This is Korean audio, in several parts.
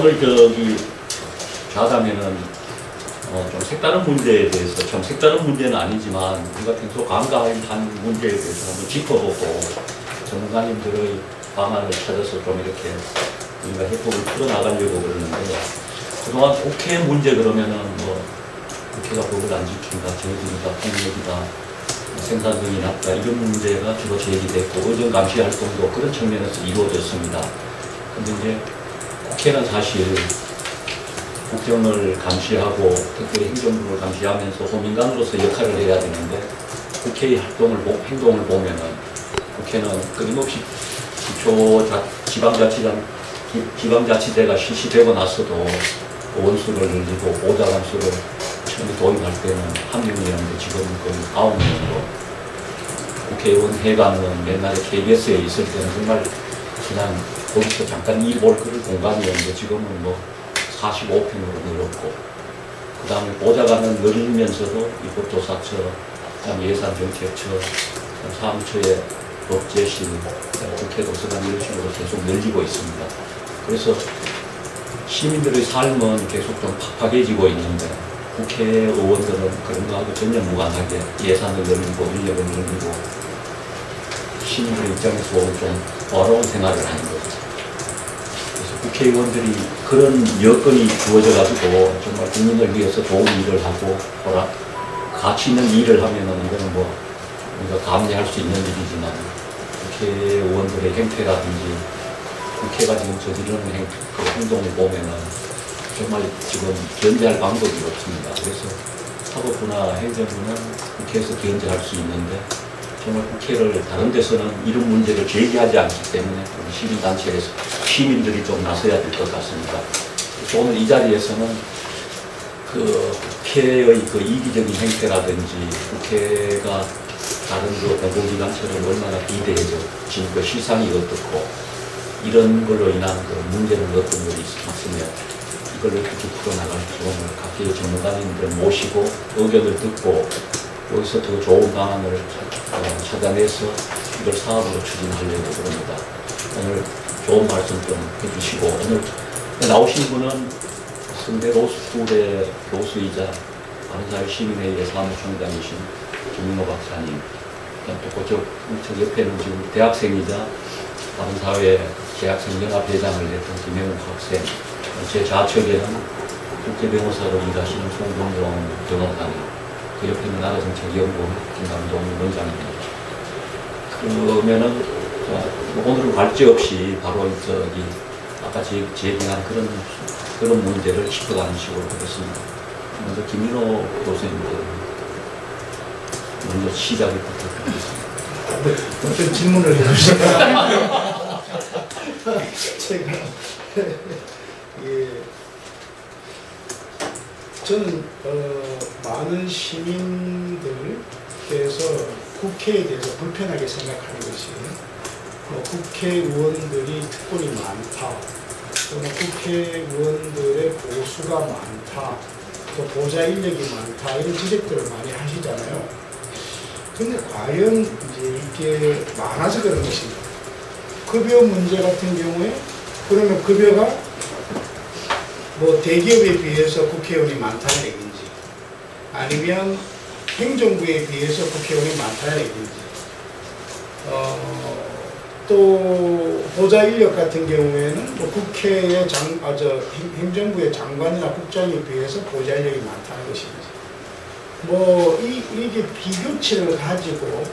오늘 자다면은 좀 색다른 문제에 대해서, 좀 색다른 문제는 아니지만 우리가 평소 간과한 문제에 대해서 한번 짚어보고 전문가님들의 방안을 찾아서 좀 이렇게 우리가 해법을 풀어나가려고 그러는데, 그동안 국회 문제 그러면은 국회가 법을 안 지킨다, 저희들이다, 폭력이다, 생산성이 낮다, 이런 문제가 주로 제기됐고 의정 감시 활동도 그런 측면에서 이루어졌습니다. 근데 이제 국회는 사실 국정을 감시하고 특별히 행정부를 감시하면서 호민관으로서 역할을 해야 되는데, 국회의 행동을 보면은 국회는 끊임없이 지방자치제가 실시되고 나서도 원수를 늘리고 보좌관 수를 처음에 도입할 때는 1명이었는데 지금은 거의 9명으로, 국회의원 회관은 옛날에 KBS에 있을 때는 정말 그냥 거기서 잠깐 일 볼 그런 공간이었는데 지금은 45평으로 늘었고, 그 다음에 보좌관은 늘리면서도 입법조사처, 예산정책처, 사무처의 법제실, 국회 도서관 이런 식으로 계속 늘리고 있습니다. 그래서 시민들의 삶은 계속 좀 팍팍해지고 있는데, 국회의원들은 그런 거하고 전혀 무관하게 예산을 늘리고 인력을 늘리고 시민들 입장에서 보면 좀 어려운 생활을 하는 거죠. 그래서 국회의원들이 그런 여건이 주어져가지고 정말 국민을 위해서 좋은 일을 하고 가치 있는 일을 하면은 이거는 우리가 감내할 수 있는 일이지만, 국회의원들의 행태라든지 국회가 지금 저지르는 행동을 보면은 정말 지금 견제할 방법이 없습니다. 그래서 사법부나 행정부는 국회에서 견제할 수 있는데, 정말 국회를 다른 데서는 이런 문제를 제기하지 않기 때문에 우리 시민단체에서 시민들이 좀 나서야 될 것 같습니다. 그래서 오늘 이 자리에서는 국회의 이기적인 행태라든지 국회가 다른 공공기관처럼 얼마나 비대해진 실상이 어떻고, 이런 걸로 인한 문제는 어떤 것이 있으면 이걸 어떻게 풀어나갈지 오늘 각계의 전문가님들 모시고 의견을 듣고 여기서 더 좋은 방안을 찾아내서 이걸 사업으로 추진하려고 그럽니다. 오늘 좋은 말씀 좀 해주시고, 오늘 나오신 분은 성대 로스쿨의 교수이자 바른사회시민회의의 사무총장이신 김민호 박사님, 또 저 옆에는 지금 대학생이자 바른사회 대학생연합회장을 했던 김영욱 학생, 제 좌측에는 국제변호사로 일하시는 송동정 변호사님, 그 옆에는 나라정책연구원 김감동 원장입니다. 그러면은 오늘은 관계없이 바로 아까 제기한 그런 문제를 짚어가는 식으로 하겠습니다. 먼저 김민호 교수님 먼저 시작을 부탁드리겠습니다. 어떤 질문을 해주세요. 제가 저는 많은 시민들께서 국회에 대해서 불편하게 생각하는 것이 국회의원들이 특권이 많다, 또는 국회의원들의 보수가 많다, 또 보좌 인력이 많다, 이런 지적들을 많이 하시잖아요. 근데 과연 이게 많아서 그런 것입니다. 급여 문제 같은 경우에 그러면 급여가 대기업에 비해서 국회의원이 많다는 얘기인지, 아니면 행정부에 비해서 국회의원이 많다는 얘기인지, 또 보좌 인력 같은 경우에는 국회의 행정부의 장관이나 국장에 비해서 보좌 인력이 많다는 것인지, 이게 비교치를 가지고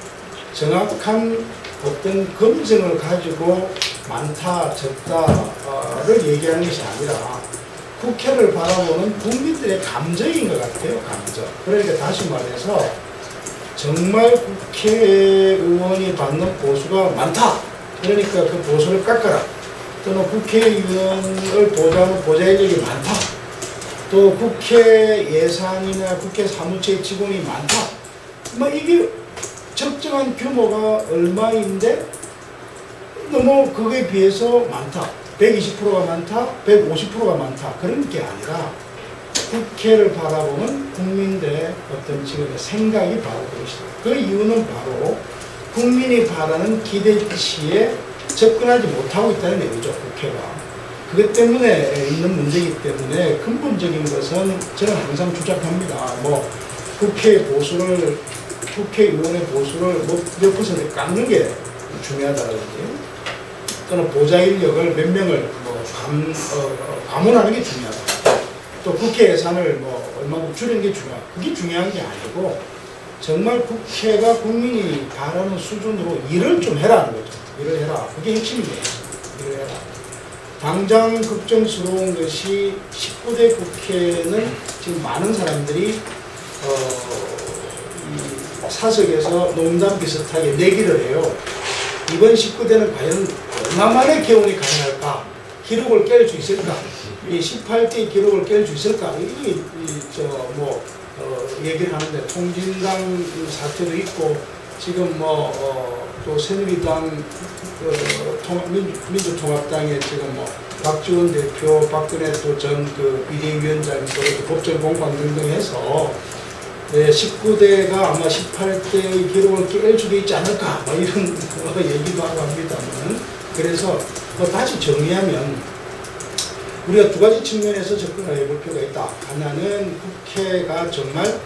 정확한 어떤 검증을 가지고 많다, 적다를 얘기하는 것이 아니라 국회를 바라보는 국민들의 감정인 것 같아요, 감정. 그러니까 다시 말해서 정말 국회의원이 받는 보수가 많다, 그러니까 그 보수를 깎아라. 또는 국회의원을 보좌하는 보좌 인력이 많다, 또 국회 예산이나 국회 사무처의 직원이 많다, 이게 적정한 규모가 얼마인데 너무 그거에 비해서 많다, 120%가 많다, 150%가 많다, 그런 게 아니라 국회를 바라보는 국민들의 어떤 지금의 생각이 바로 그것이다. 그 이유는 바로 국민이 바라는 기대치에 접근하지 못하고 있다는 얘기죠, 국회가. 그것 때문에 있는 문제이기 때문에 근본적인 것은 저는 항상 주장합니다. 뭐 국회의원의 보수를 몇 퍼센트 깎는 게 중요하다든지 또는 보좌 인력을 몇 명을 과문하는 게 중요하다. 또 국회 예산을 뭐 얼마큼 줄이는 게 중요하다. 그게 중요한 게 아니고 정말 국회가 국민이 바라는 수준으로 일을 좀 해라는 거죠. 일을 해라. 그게 핵심이에요. 일을 해라. 당장 걱정스러운 것이 19대 국회는 지금 많은 사람들이 이 사석에서 농담 비슷하게 내기를 해요. 이번 19대는 과연 얼마 만에 개원이 가능할까? 기록을 깰 수 있을까? 이 18대 기록을 깰 수 있을까? 얘기를 하는데 통진당 사태도 있고 지금 또 새누리당 민주통합당에 지금 박지원 대표, 박근혜 또 전 비대위원장 또 법정 공방 등등 해서 19대가 아마 18대의 기록을 깰 수도 있지 않을까 이런 얘기도 하고 합니다만 그래서 다시 정리하면 우리가 두 가지 측면에서 접근을 해볼 필요가 있다. 하나는 국회가 정말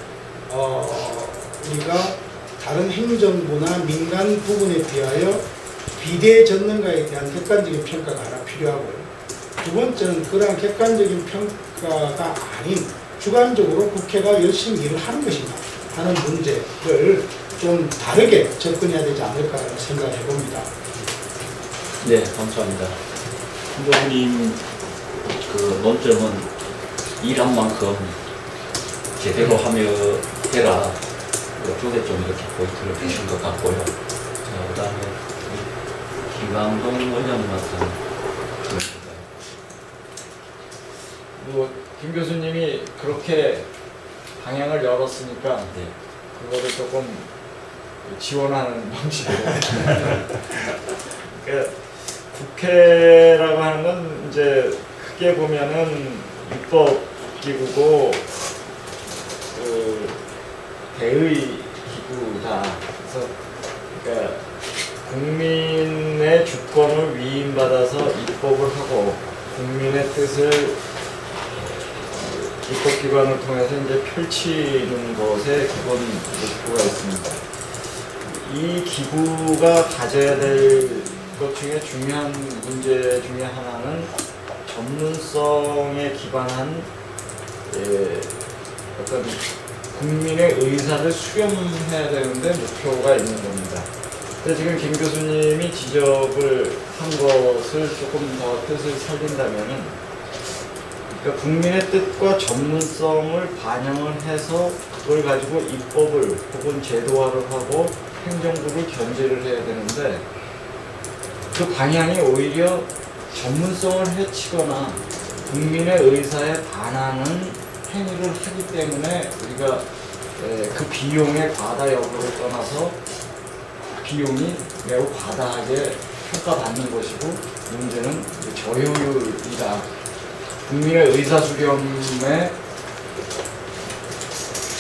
우리가 다른 행정부나 민간 부분에 비하여 비대전능가에 대한 객관적인 평가가 하나 필요하고요. 두 번째는 그러한 객관적인 평가가 아닌 주관적으로 국회가 열심히 일을 하는 것인가 하는 문제를 좀 다르게 접근해야 되지 않을까라는 생각을 해봅니다. 네, 감사합니다. 후보님 그 논점은 일한 만큼 제대로 해라. 이쪽에 좀 이렇게 포인트를 주신 것 같고요. 자, 그 다음에 김강동 의원님한테 김 교수님이 그렇게 방향을 열었으니까 네. 그거를 조금 지원하는 방식으로 그러니까 국회라고 하는 건 이제 크게 보면은 입법기구고 대의 기구다. 그래서 그러니까 국민의 주권을 위임받아서 입법을 하고 국민의 뜻을 입법기관을 통해서 이제 펼치는 것에 기본 목표가 있습니다. 이 기구가 가져야 될 것 중에 중요한 문제 중에 하나는 전문성에 기반한 어떤 국민의 의사를 수렴해야 되는데 목표가 있는 겁니다. 근데 지금 김 교수님이 지적을 한 것을 조금 더 뜻을 살린다면은 그러니까 국민의 뜻과 전문성을 반영을 해서 그걸 가지고 입법을 혹은 제도화를 하고 행정부를 견제를 해야 되는데 그 방향이 오히려 전문성을 해치거나 국민의 의사에 반하는 행위를 하기 때문에 우리가 그 비용의 과다 여부를 떠나서 비용이 매우 과다하게 평가받는 것이고 문제는 저효율이다. 국민의 의사수렴에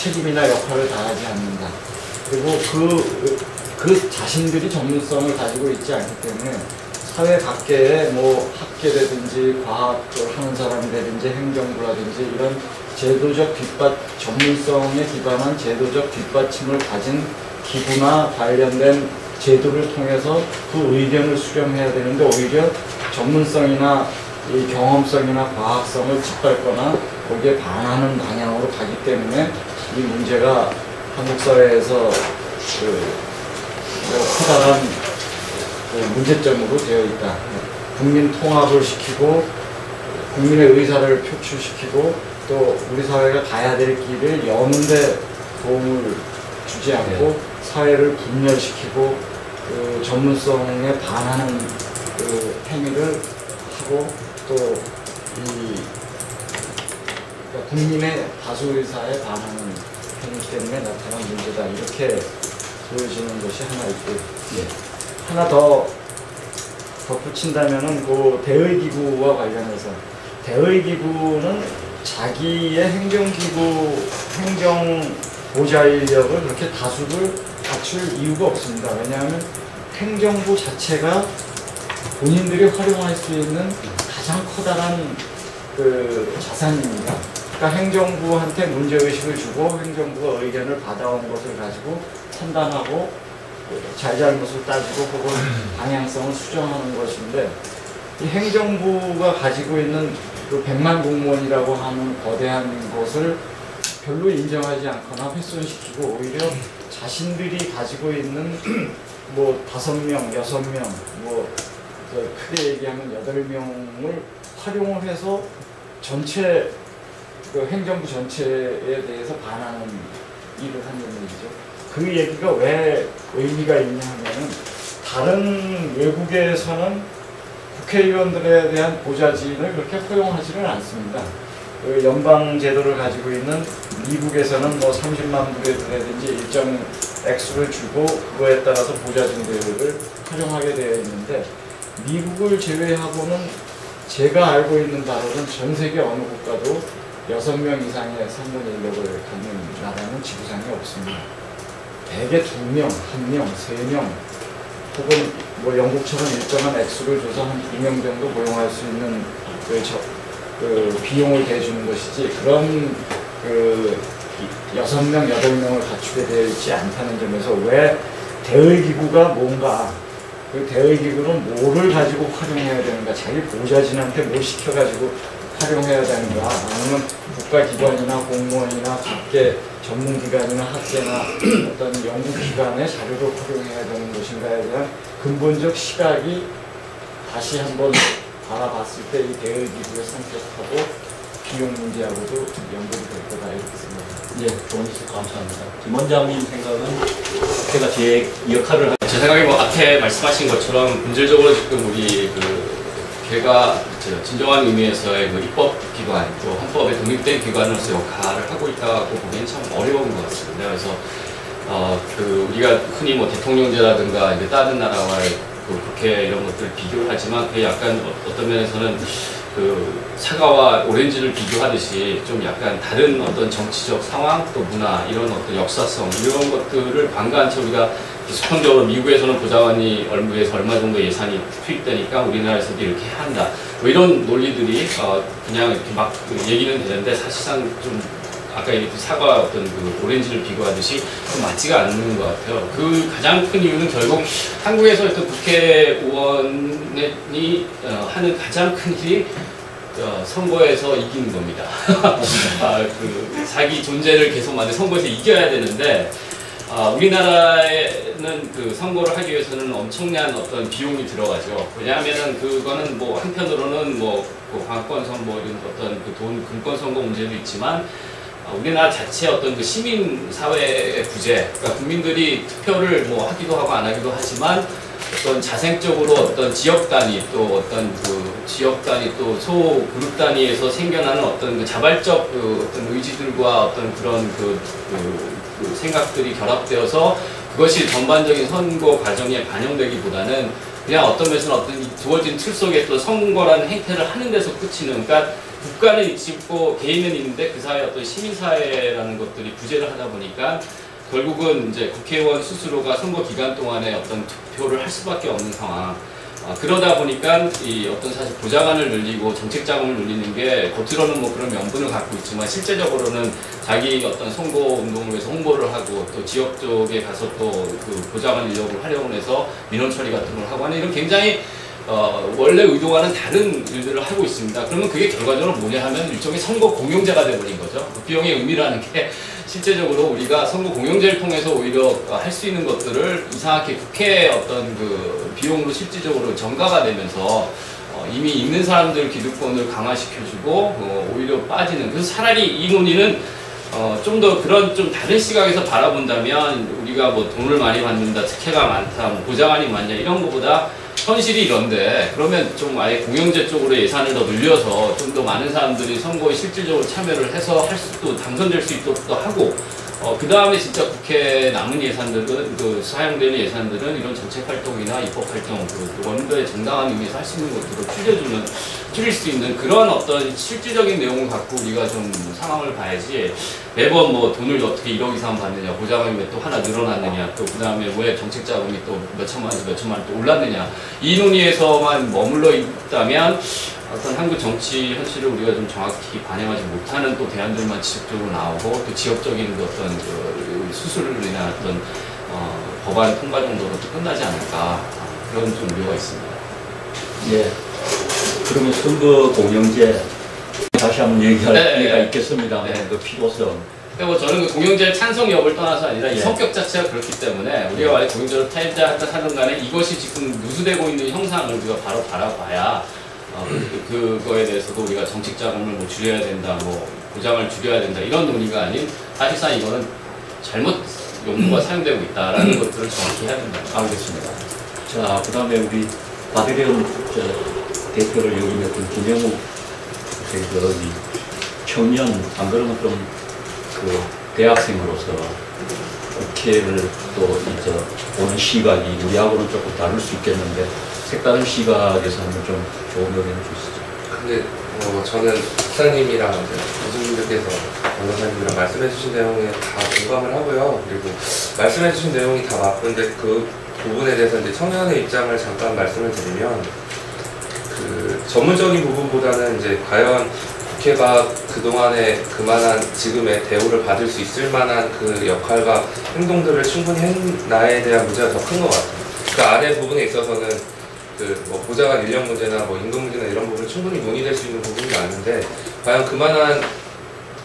책임이나 역할을 다하지 않는다. 그리고 그 자신들이 전문성을 가지고 있지 않기 때문에 사회 각계에 학계라든지 과학을 하는 사람이라든지 행정부라든지 이런 제도적 전문성에 기반한 제도적 뒷받침을 가진 기구나 관련된 제도를 통해서 그 의견을 수렴해야 되는데 오히려 전문성이나 이 경험성이나 과학성을 짓밟거나 거기에 반하는 방향으로 가기 때문에 이 문제가 한국 사회에서 커다란 문제점으로 되어 있다. 국민 통합을 시키고 국민의 의사를 표출시키고 또 우리 사회가 가야 될 길을 여는데 도움을 주지 않고 사회를 분열시키고 그 전문성에 반하는 그 행위를 하고 또 그러니까 국민의 다수 의사에 반하는 행위 때문에 나타난 문제다. 이렇게 보여지는 것이 하나 있고 하나 더 덧붙인다면은 그 대의기구와 관련해서 대의기구는 자기의 행정 보좌 인력을 그렇게 다수를 갖출 이유가 없습니다. 왜냐하면 행정부 자체가 본인들이 활용할 수 있는 가장 커다란 그 자산입니다. 그러니까 행정부한테 문제의식을 주고 행정부가 의견을 받아온 것을 가지고 판단하고 잘잘못을 따지고 혹은 방향성을 수정하는 것인데, 이 행정부가 가지고 있는 그 100만 공무원이라고 하는 거대한 것을 별로 인정하지 않거나 훼손시키고 오히려 자신들이 가지고 있는 뭐 5명, 6명, 뭐 크게 얘기하면 8명을 활용을 해서 전체 그 행정부 전체에 대해서 반하는 일을 하는 얘기죠. 그 얘기가 왜 의미가 있냐 하면은, 다른 외국에서는 국회의원들에 대한 보좌진을 그렇게 허용하지는 않습니다. 그 연방 제도를 가지고 있는 미국에서는 뭐 30만 불이라든지 일정 액수를 주고 그거에 따라서 보좌진들을 활용하게 되어 있는데, 미국을 제외하고는 제가 알고 있는 바로는 전 세계 어느 국가도 6명 이상의 상권 인력을 갖는 나라는 지구상에 없습니다. 대개 2명, 1명, 3명, 혹은 뭐 영국처럼 일정한 액수를 줘서 한 2명 정도 고용할 수 있는 그 비용을 대주는 것이지, 그런 그 6명, 8명을 갖추게 되어 있지 않다는 점에서, 왜 대의기구가 뭔가, 그 대의기구는 뭐를 가지고 활용해야 되는가, 자기 보좌진한테 뭘 시켜가지고 활용해야 되는가, 아니면 국가기관이나 공무원이나 각계 전문기관이나 학계나 어떤 연구기관의 자료를 활용해야 되는 것인가에 대한 근본적 시각이 다시 한번 바라봤을 때 이 대의기구의 성격하고 비용 문제하고도 연결이 될 거다, 이렇게 생각합니다. 예, 좋은 지식 감사합니다. 김 원장님 생각은 제가 제 역할을 제 생각에 뭐 앞에 말씀하신 것처럼 본질적으로 지금 우리 걔가 진정한 의미에서의 그 입법기관, 또 헌법에 독립된 기관으로서 역할을 하고 있다고 보기엔 참 어려운 것 같습니다. 그래서 우리가 흔히 뭐 대통령제라든가 이제 다른 나라와의 그 국회 이런 것들을 비교를 하지만, 그게 약간 어떤 면에서는 그 사과와 오렌지를 비교하듯이 좀 약간 다른 어떤 정치적 상황, 또 문화, 이런 어떤 역사성, 이런 것들을 관가한 채 우리가 수평적으로 미국에서는 보좌관이 위해서 얼마 정도 예산이 투입되니까 우리나라에서도 이렇게 해야 한다, 뭐 이런 논리들이 그냥 이렇게 막 얘기는 되는데, 사실상 좀 아까 얘기했던 사과 어떤 그 오렌지를 비교하듯이 좀 맞지가 않는 것 같아요. 그 가장 큰 이유는 결국 한국에서 어떤 국회의원이 하는 가장 큰 일이 선거에서 이기는 겁니다. 그 자기 존재를 계속 선거에서 이겨야 되는데, 우리나라에는 그 선거를 하기 위해서는 엄청난 어떤 비용이 들어가죠. 왜냐하면은 그거는 뭐 한편으로는 뭐 관권 선거 이런 어떤 그 돈 금권 선거 문제도 있지만, 우리나라 자체 어떤 그 시민 사회의 부재, 그러니까 국민들이 투표를 뭐 하기도 하고 안 하기도 하지만, 어떤 자생적으로 어떤 지역 단위, 또 어떤 그 지역 단위, 또 소 그룹 단위에서 생겨나는 어떤 그 자발적 그 어떤 의지들과 어떤 그런 그 생각들이 결합되어서 그것이 전반적인 선거 과정에 반영되기보다는 그냥 어떤 면에서는 어떤 주어진 틀 속에 또 선거라는 행태를 하는 데서 그치는, 그러니까 국가는 있고 개인은 있는데 그 사회 어떤 시민사회라는 것들이 부재를 하다 보니까 결국은 이제 국회의원 스스로가 선거 기간 동안에 어떤 투표를 할 수밖에 없는 상황. 그러다 보니까 이 어떤 사실 보좌관을 늘리고 정책 자금을 늘리는 게 겉으로는 뭐 그런 명분을 갖고 있지만, 실제적으로는 자기 어떤 선거 운동을 위해서 홍보를 하고, 또 지역 쪽에 가서 또 그 보좌관 인력을 활용을 해서 민원 처리 같은 걸 하고 하는, 이런 굉장히 원래 의도와는 다른 일들을 하고 있습니다. 그러면 그게 결과적으로 뭐냐 하면 일종의 선거 공용제가 되어버린 거죠. 그 비용의 의미라는 게 실제적으로 우리가 선거 공용제를 통해서 오히려 할 수 있는 것들을 이상하게 국회의 어떤 그 비용으로 실질적으로 전가가 되면서 이미 있는 사람들 기득권을 강화시켜주고 오히려 빠지는, 그래서 차라리 이 논의는 좀 더 그런 좀 다른 시각에서 바라본다면, 우리가 뭐 돈을 많이 받는다, 특혜가 많다, 뭐 보좌관이 많냐, 이런 것보다 현실이 이런데, 그러면 좀 아예 공영제 쪽으로 예산을 더 늘려서 좀 더 많은 사람들이 선거에 실질적으로 참여를 해서 할 수도, 당선될 수 있도록 하고, 그 다음에 진짜 국회에 남은 예산들은, 그 사용되는 예산들은 이런 정책 활동이나 입법 활동, 그 원도의 정당한 의미에서 할 수 있는 것들을 줄여주는, 좀 지킬 수 있는 그런 어떤 실질적인 내용을 갖고 우리가 좀 상황을 봐야지 매번 뭐 돈을 어떻게 1억 이상 받느냐, 보좌관이 왜 또 하나 늘어났느냐, 또 그 다음에 왜 정책 자금이 또 몇천만에서 몇천만 또 올랐느냐, 이 논의에서만 머물러 있다면 어떤 한국 정치 현실을 우리가 좀 정확히 반영하지 못하는 또 대안들만 지속적으로 나오고 또 지역적인 그 어떤 그 수술을 인한 어떤 법안 통과 정도로 또 끝나지 않을까, 그런 좀 우려가 있습니다. 예. 그러면 선거 공영제 다시 한번 얘기할 기회가 있겠습니다. 네. 그 필요성. 뭐 저는 그 공영제 찬성 여부를 떠나서 아니라 이 예. 성격 자체가 그렇기 때문에 우리가 만약 공영제를 타협하든 간에 이것이 지금 누수되고 있는 형상을 우리가 바로 바라봐야 그거에 대해서도 우리가 정책 자금을 뭐 줄여야 된다, 뭐 보장을 줄여야 된다, 이런 논의가 아닌 사실상 이거는 잘못 용도가 사용되고 있다라는 것들을 정확히 해야 된다. 알겠습니다. 자, 그 다음에 우리 바드레온 대표를 역임했던 김영욱 그 청년, 안 그러면 좀 그 대학생으로서 국회를 또 이제 보는 시각이 우리하고는 조금 다를 수 있겠는데 색다른 시각에서 한번 좀 좋은 의견을 주시죠. 근데 저는 박사님이랑 교수님들께서 변호사님이랑 말씀해주신 내용에 다 공감을 하고요. 그리고 말씀해주신 내용이 다 맞는데 그 부분에 대해서 이제 청년의 입장을 잠깐 말씀을 드리면 그 전문적인 부분보다는 이제 과연 국회가 그동안에 그만한 지금의 대우를 받을 수 있을 만한 그 역할과 행동들을 충분히 했나에 대한 문제가 더 큰 것 같아요. 그 안에 부분에 있어서는 그 뭐 보좌관 인력 문제나 뭐 임금 문제나 이런 부분을 충분히 논의될 수 있는 부분이 많은데 과연 그만한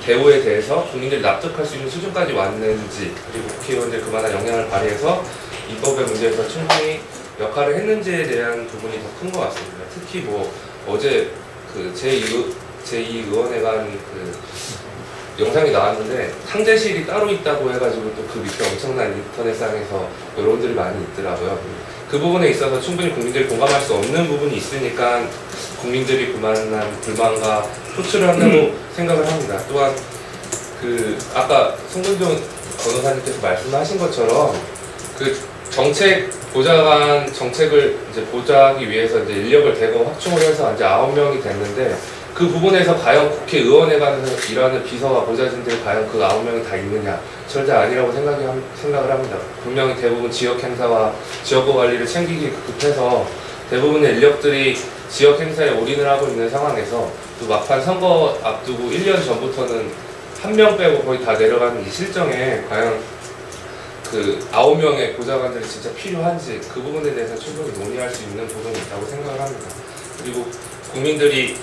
대우에 대해서 국민들이 납득할 수 있는 수준까지 왔는지, 그리고 국회의원들 그만한 영향을 발휘해서 입법의 문제에서 충분히 역할을 했는지에 대한 부분이 더 큰 것 같습니다. 특히 뭐 어제 그 제2의원회관 그 영상이 나왔는데 탕제실이 따로 있다고 해가지고 또 그 밑에 엄청난 인터넷상에서 여론들이 많이 있더라고요. 그 부분에 있어서 충분히 국민들이 공감할 수 없는 부분이 있으니까 국민들이 그만한 불만과 표출을 한다고 생각을 합니다. 또한 그 아까 송근종 변호사님께서 말씀하신 것처럼 그 보좌관 정책을 이제 보좌하기 위해서 이제 인력을 대거 확충을 해서 이제 9명이 됐는데 그 부분에서 과연 국회의원회관에서 일하는 비서와 보좌진들이 과연 그 9명이 다 있느냐? 절대 아니라고 생각을 합니다. 분명히 대부분 지역 행사와 지역구 관리를 챙기기 급해서 대부분의 인력들이 지역 행사에 올인을 하고 있는 상황에서 또 막판 선거 앞두고 1년 전부터는 한 명 빼고 거의 다 내려가는 이 실정에 과연 그 9명의 보좌관들이 진짜 필요한지 그 부분에 대해서 충분히 논의할 수 있는 부분이 있다고 생각을 합니다. 그리고 국민들이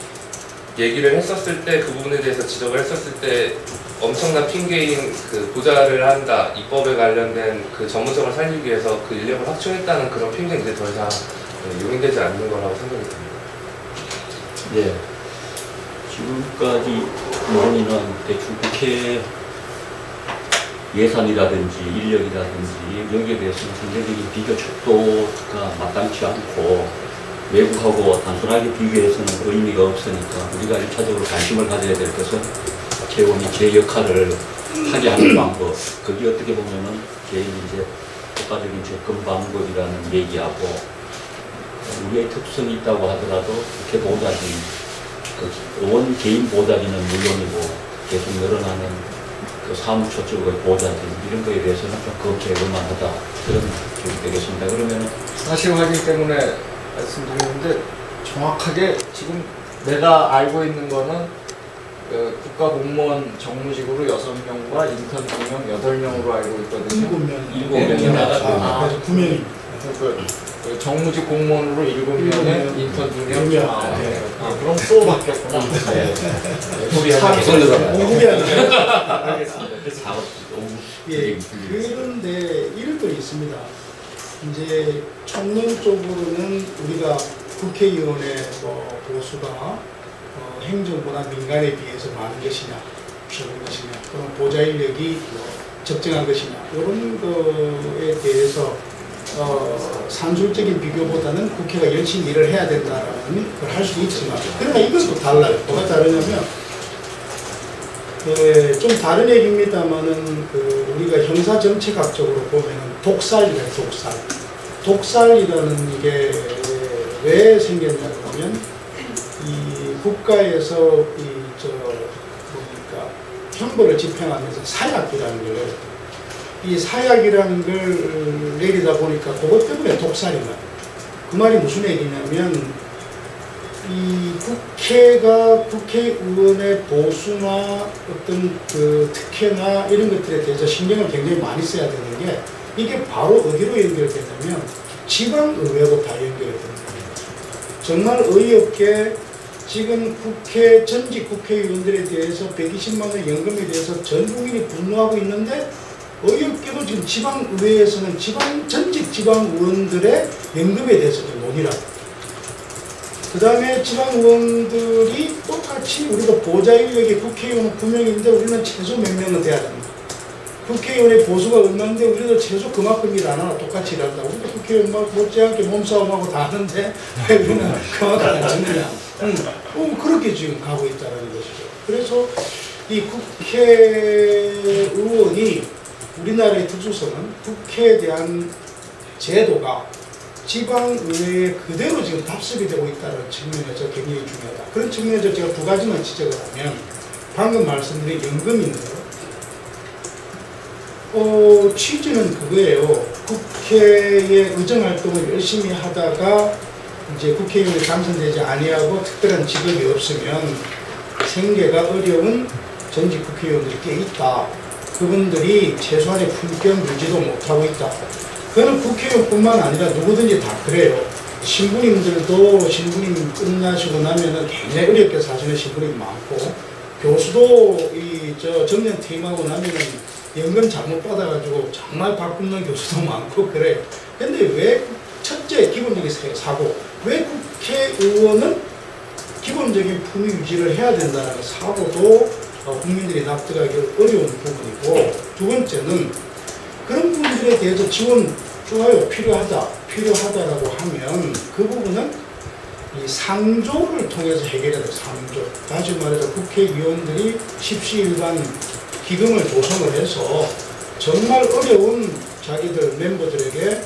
얘기를 했었을 때 그 부분에 대해서 지적을 했었을 때 엄청난 핑계인 그 보좌를 한다, 입법에 관련된 그 전문성을 살리기 위해서 그 인력을 확충했다는 그런 핑계는 이제 더 이상 용인되지 않는 거라고 생각이 듭니다. 예. 지금까지 논의는 대충 국회 예산이라든지 인력이라든지 여기에 대해서는 상대적인 비교 척도가 마땅치 않고 외국하고 단순하게 비교해서는 의미가 없으니까 우리가 1차적으로 관심을 가져야 될 것은 개원이 제 역할을 하게 하는 방법, 그게 어떻게 보면은 개인이 이제 국가적인 접근 방법이라는 얘기하고 우리의 특성이 있다고 하더라도 국회 보좌진, 그 의원 개인 보좌진은 물론이고 계속 늘어나는 그 사무처 쪽의 보좌진 이런 거에 대해서는 좀 검토해볼만 하다, 그런 쪽이 되겠습니다. 그러면은 사실 확인 때문에 말씀드리는데 정확하게 지금 내가 알고 있는 거는 국가공무원 정무직으로 6명과 인턴 2명, 8명으로 알고 있거든요. 7명이나 9명입니다. 그 정무직 공무원으로 7명에 인턴 2명. 그럼 또 바뀌었구나. 소비하면 계속 늘어나요. 알겠습니다. 예, 그런데 이런 거 있습니다. 이제 청년 쪽으로는 우리가 국회의원의 보수가 행정보다 민간에 비해서 많은 것이냐, 적은 것이냐, 그럼 보좌 인력이 적정한 것이냐, 이런 거에 대해서 산술적인 비교보다는 국회가 열심히 일을 해야 된다는 걸 할 수도 있지만, 그러나 이것도 달라요. 뭐가 다르냐면 좀 다른 얘기입니다만은 우리가 형사정책학적으로 보면은 독살이래요. 독살이라는 게 왜 생겼냐 그러면 이 국가에서 뭡니까 형벌을 집행하면서 사약이라는 걸 이 사약이라는 걸 내리다 보니까 그것 때문에 독살이 나요. 그 말이 무슨 얘기냐면 이 국회가 국회의원의 보수나 어떤 그 특혜나 이런 것들에 대해서 신경을 굉장히 많이 써야 되는 게 이게 바로 어디로 연결되냐면 지방의회로 다 연결이 됩니다. 정말 어이없게 지금 전직 국회의원들에 대해서 120만 원 연금에 대해서 전 국민이 분노하고 있는데 어이없게도 지금 지방의회에서는 전직 지방의원들의 연금에 대해서 좀 논의를 합니다. 그 다음에 지방의원들이 똑같이 우리가 보좌 인력이 국회의원은 9명인데 우리는 최소 몇 명은 돼야 됩니다. 국회의원의 보수가 얼마인데 우리도 최소 그만큼 일 안 하나 똑같이 일한다. 우리도 국회의원 못지않게 몸싸움하고 다 하는데 왜 우리는 그만큼 안 짓느냐. 그렇게 지금 가고 있다는 것이죠. 그래서 이 국회의원이 우리나라의 특수성은 국회에 대한 제도가 지방의회에 그대로 지금 답습이 되고 있다는 측면에서 굉장히 중요하다. 그런 측면에서 제가 두 가지만 지적을 하면 방금 말씀드린 연금인데요. 취지는 그거예요. 국회의 의정활동을 열심히 하다가 이제 국회의원이 당선되지 아니하고 특별한 직업이 없으면 생계가 어려운 전직 국회의원들이 꽤 있다. 그분들이 최소한의 품격 유지도 못하고 있다. 그거는 국회의원뿐만 아니라 누구든지 다 그래요. 신부님들도 신부님 끝나시고 나면은 굉장히 어렵게 사시는 신부님이 많고, 교수도 정년 퇴임하고 나면은 연금 잘못 받아가지고 정말 밥 굶는 교수도 많고 그래요. 근데 왜 첫째 기본적인 사고, 왜 국회의원은 기본적인 품위 유지를 해야 된다는 사고도 국민들이 납득하기 어려운 부분이고, 두 번째는 그런 부분들에 대해서 지원 좋아요, 필요하다라고 하면 그 부분은 이 상조를 통해서 해결해야 돼요. 상조. 다시 말해서 국회의원들이 십시일반 기금을 조성을 해서 정말 어려운 자기들 멤버들에게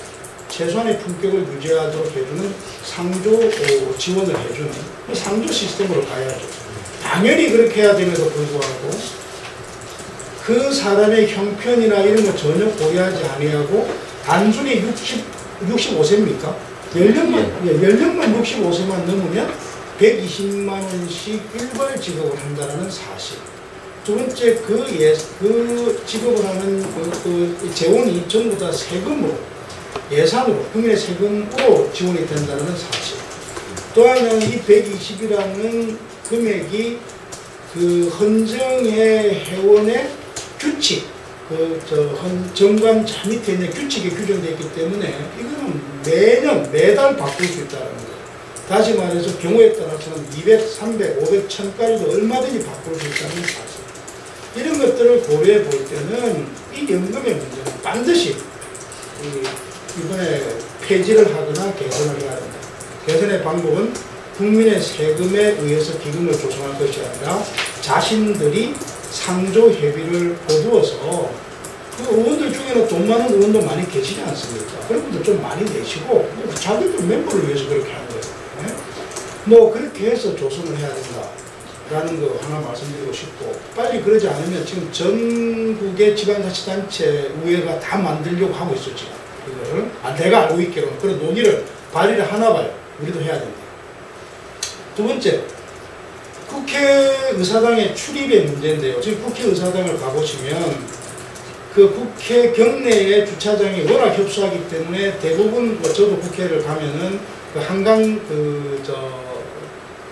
최소한의 품격을 유지하도록 해주는 상조 지원을 해주는 상조 시스템으로 가야죠. 당연히 그렇게 해야 됨에도 불구하고 그 사람의 형편이나 이런 거 전혀 고려하지 아니하고 단순히 65세입니까? 연령만 65세만 넘으면 120만 원씩 일괄 지급을 한다는 사실. 두 번째, 그 지급을 하는 그 재원이 전부 다 세금으로, 예산으로, 국민의 세금으로 지원이 된다는 사실. 또 하나는 이 120이라는 금액이 그 헌정의 회원의 규칙, 정관자 밑에 있는 규칙이 규정되어 있기 때문에 이거는 매달 바꿀 수 있다는 거예요. 다시 말해서 경우에 따라서는 200, 300, 500, 1000까지도 얼마든지 바꿀 수 있다는 사실. 이런 것들을 고려해 볼 때는 이 연금의 문제는 반드시 이번에 폐지를 하거나 개선을 해야 된다. 개선의 방법은 국민의 세금에 의해서 기금을 조성할 것이 아니라 자신들이 상조 협의를 거두어서 그 의원들 중에는 돈 많은 의원도 많이 계시지 않습니까? 그런 분들 좀 많이 내시고 자기들 멤버를 위해서 그렇게 하는 거예요. 네? 뭐 그렇게 해서 조성을 해야 된다라는 거 하나 말씀드리고 싶고, 빨리 그러지 않으면 지금 전국의 지방자치단체 의회가 다 만들려고 하고 있어요. 지금 이거를 내가 알고 있기로는 그런 논의를 발의를 하나 봐요. 우리도 해야 된다. 두 번째, 국회의사당의 출입의 문제인데요. 지금 국회의사당을 가보시면 그 국회 경내의 주차장이 워낙 협소하기 때문에 대부분 저도 국회를 가면은 그 한강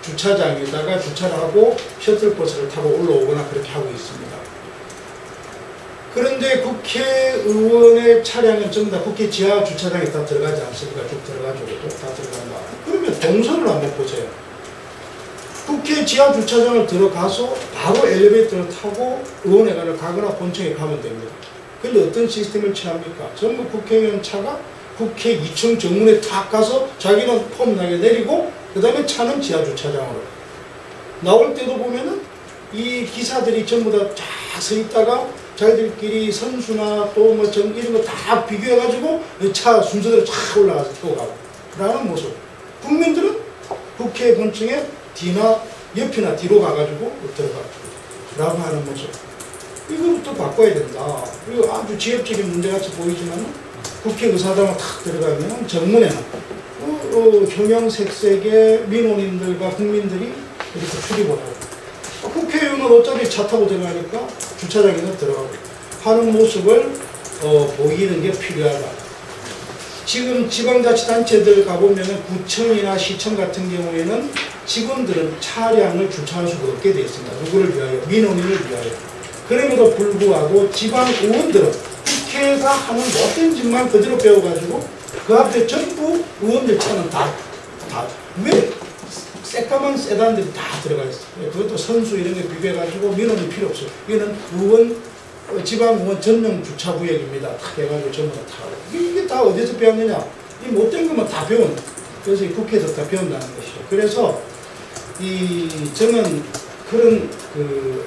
주차장에다가 주차를 하고 셔틀버스를 타고 올라오거나 그렇게 하고 있습니다. 그런데 국회의원의 차량은 전부 다 국회 지하 주차장에 다 들어가지 않습니까? 쭉 들어가지고 다 들어간다. 그러면 동선을 한번 보세요. 국회 지하 주차장을 들어가서 바로 엘리베이터를 타고 의원회관을 가거나 본청에 가면 됩니다. 근데 어떤 시스템을 취합니까? 전부 국회의원 차가 국회 2층 정문에 탁 가서 자기는 폼나게 내리고 그 다음에 차는 지하 주차장으로 나올 때도 보면은 이 기사들이 전부 다 쫙 서 있다가 자기들끼리 선수나 또 뭐 이런 거 다 비교해가지고 차 순서대로 쫙 올라가서 타고 가고 라는 모습. 국민들은 국회 본청에 뒤나 옆이나 뒤로 가가지고 들어가라고 하는 모습. 이거부터 바꿔야 된다. 이거 아주 지엽적인 문제같이 보이지만 국회 의사당을 탁 들어가면 정문에는 형형색색의 민원인들과 국민들이 이렇게 출입을 하고 국회의원은 어차피 차 타고 들어가니까 주차장에서 들어가고 하는 모습을 보이는 게 필요하다. 지금 지방자치단체들 가보면 구청이나 시청 같은 경우에는 직원들은 차량을 주차할 수가 없게 되어 있습니다. 누구를 위하여? 민원인을 위하여. 그럼에도 불구하고 지방의원들은 국회가 하는 못된 짓만 그대로 배워가지고 그 앞에 전부 의원들 차는 왜 새까만 세단들이 다 들어가 있어요. 그것도 선수 이런 게 비벼가지고 민원이 필요 없어요. 이거는 지방의원 전용 주차구역입니다. 탁 해가지고 전부 다 타고. 이게 다 어디서 배웠느냐? 이 못된 것만 다 배운. 그래서 이 국회에서 다 배운다는 것이죠. 그래서 저는 그런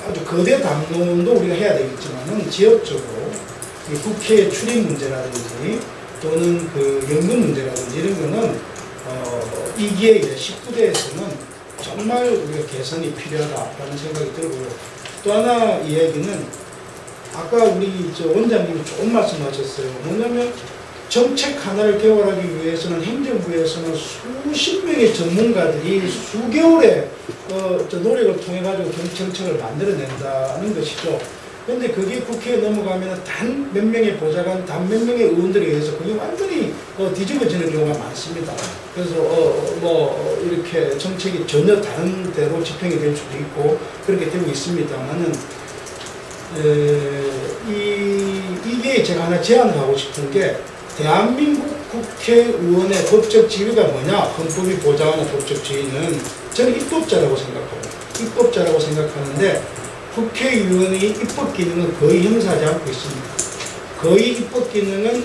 아주 거대 담론도 우리가 해야 되겠지만은 지역적으로 이 국회 출입 문제라든지 또는 연금 문제라든지 이런 거는 이게 19대에서는 정말 우리가 개선이 필요하다라는 생각이 들고요. 또 하나 이야기는 아까 우리 원장님이 좋은 말씀하셨어요. 뭐냐면 정책 하나를 개발하기 위해서는 행정부에서는 수십 명의 전문가들이 수개월의 노력을 통해 가지고 정책을 만들어낸다는 것이죠. 그런데 그게 국회에 넘어가면 단 몇 명의 보좌관, 단 몇 명의 의원들에 의해서 그게 완전히 뒤집어지는 경우가 많습니다. 그래서 이렇게 정책이 전혀 다른 데로 집행이 될 수도 있고 그렇게 되고 있습니다만은 이게 제가 하나 제안하고 싶은 게 대한민국 국회의원의 법적 지위가 뭐냐? 헌법이 보장하는 법적 지위는 저는 입법자라고 생각합니다. 입법자라고 생각하는데 국회의원의 입법 기능은 거의 행사하지 않고 있습니다. 거의 입법 기능은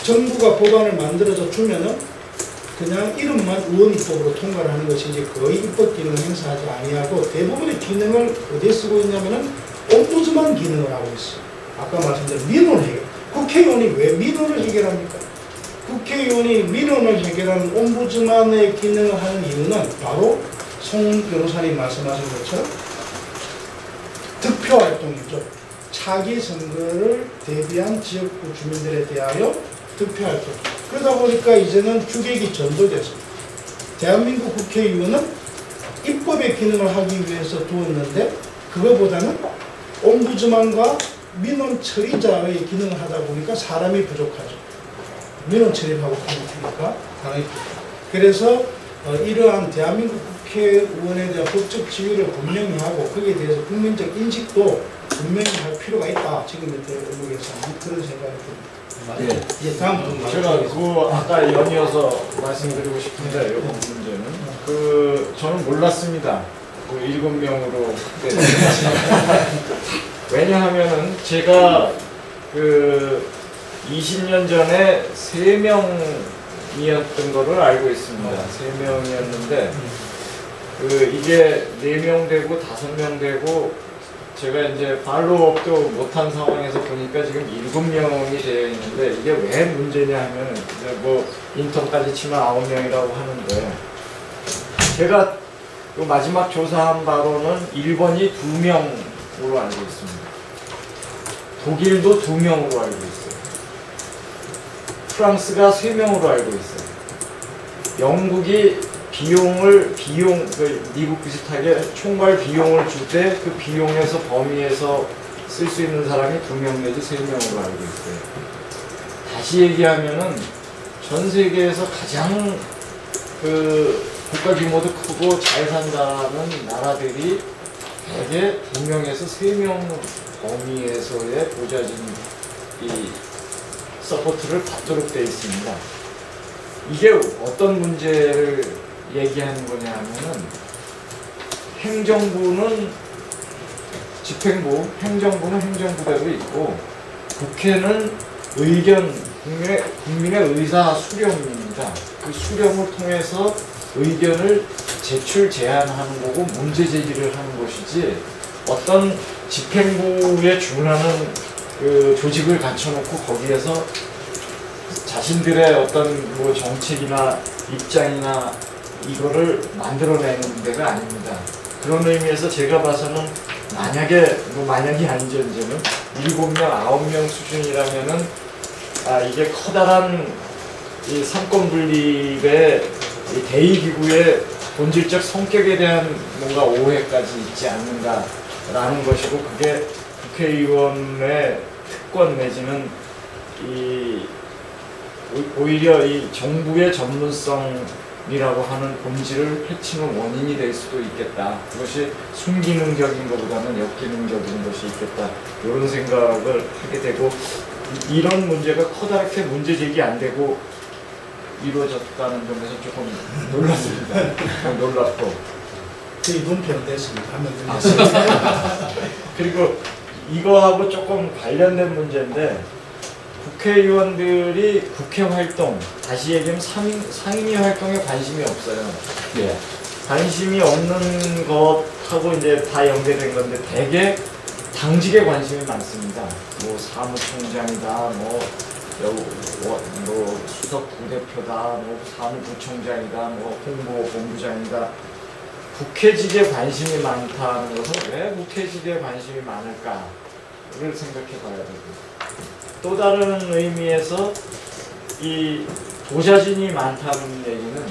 정부가 법안을 만들어서 주면은 그냥 이름만 의원 입법으로 통과를 하는 것이지 거의 입법 기능을 행사하지 아니하고 대부분의 기능을 어디에 쓰고 있냐면은 옴부드만 기능을 하고 있어요. 아까 말씀드린 민원 해결. 국회의원이 왜 민원을 해결합니까? 국회의원이 민원을 해결하는 옴부드만의 기능을 하는 이유는 바로 송 변호사님 말씀하신 것처럼 득표활동이죠. 차기 선거를 대비한 지역구 주민들에 대하여 득표활동. 그러다 보니까 이제는 주객이 전도됐습니다. 대한민국 국회의원은 입법의 기능을 하기 위해서 두었는데 그거보다는 옴부드만과 민원 처리자의 기능을 하다 보니까 사람이 부족하죠. 민원 처리하고 하니까 사람이 부족하죠. 그래서 이러한 대한민국 국회의원에 대한 법적 지위를 분명히 하고 거기에 대해서 국민적 인식도 분명히 할 필요가 있다. 지금의 대목에서는 그런 생각이 듭니다. 예, 다음 분 제가 아까 연이어서 말씀드리고 싶은데 이번 문제는 저는 몰랐습니다. 7명으로 왜냐하면은 제가 20년 전에 3명이었던 거를 알고 있습니다. 3명이었는데 이게 4명 되고 5명 되고 제가 이제 팔로우업도 못한 상황에서 보니까 지금 7명이 되어 있는데 이게 왜 문제냐 하면 이제 인턴까지 치면 9명이라고 하는데 제가 마지막 조사한 바로는 일본이 2명으로 알고 있습니다. 독일도 2명으로 알고 있어요. 프랑스가 3명으로 알고 있어요. 영국이 미국 비슷하게 총괄 비용을 줄 때 그 비용에서 범위에서 쓸 수 있는 사람이 2명 내지 3명으로 알고 있어요. 다시 얘기하면은 전 세계에서 가장 국가 규모도 크고 잘 산다는 나라들이 대개 2명에서 3명 범위에서의 보좌진 서포트를 받도록 되어 있습니다. 이게 어떤 문제를 얘기하는 거냐 하면은 행정부는 집행부, 행정부는 행정부대로 있고 국회는 국민의 의사 수렴입니다. 그 수렴을 통해서 의견을 제안하는 거고 문제 제기를 하는 것이지 어떤 집행부에 준하는 조직을 갖춰놓고 거기에서 자신들의 어떤 정책이나 입장이나 이거를 만들어내는 문제가 아닙니다. 그런 의미에서 제가 봐서는 만약에 만약이 아니전제는 7명, 9명 수준이라면은 이게 커다란 이 삼권 분립의 이 대의기구의 본질적 성격에 대한 뭔가 오해까지 있지 않는가라는 것이고, 그게 국회의원의 특권 내지는 오히려 이 정부의 전문성이라고 하는 본질을 해치는 원인이 될 수도 있겠다. 그것이 순기능적인 것보다는 역기능적인 것이 있겠다. 이런 생각을 하게 되고, 이런 문제가 커다랗게 문제 제기 안 되고 이루어졌다는 점에서 조금 놀랐습니다. 놀랍고. 이분 변됐습니다. 한명 변됐습니다. 그리고 이거하고 조금 관련된 문제인데, 국회의원들이 국회 활동, 다시 얘기하면 상임위 활동에 관심이 없어요. 예. 관심이 없는 것하고 이제 다 연계된 건데, 대개 당직에 관심이 많습니다. 뭐 사무총장이다, 뭐 수석 부대표다, 뭐 사무부총장이다, 뭐 홍보본부장이다. 국회직에 관심이 많다는 것은 왜 국회직에 관심이 많을까를 생각해 봐야 되고, 또 다른 의미에서 이 보좌진이 많다는 얘기는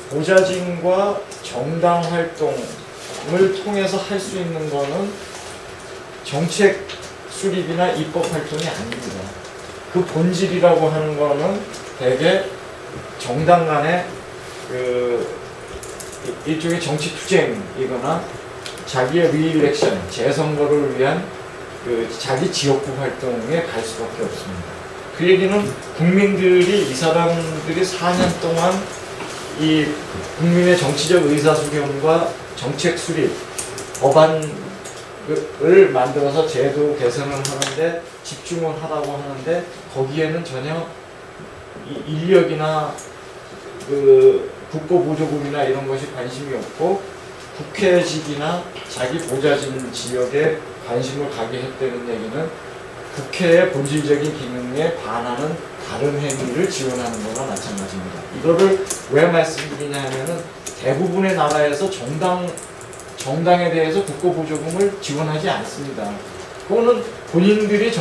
보좌진과 정당 활동을 통해서 할 수 있는 거는 정책 수립이나 입법 활동이 아닙니다. 그 본질이라고 하는 거는 대개 정당 간의 일종의 정치 투쟁이거나 자기의 리일렉션, 재선거를 위한 자기 지역구 활동에 갈 수밖에 없습니다. 그 얘기는 국민들이, 이 사람들이 4년 동안 이 국민의 정치적 의사수렴과 정책 수립, 법안을 만들어서 제도 개선을 하는데 집중을 하라고 하는데, 거기에는 전혀 인력이나 국고보조금이나 이런 것이 관심이 없고, 국회직이나 자기 보좌진 지역에 관심을 가게 했다는 얘기는 국회의 본질적인 기능에 반하는 다른 행위를 지원하는 거나 마찬가지입니다. 이거를 왜 말씀드리냐 하면은, 대부분의 나라에서 정당에 대해서 국고보조금을 지원하지 않습니다. 그거는 본인들이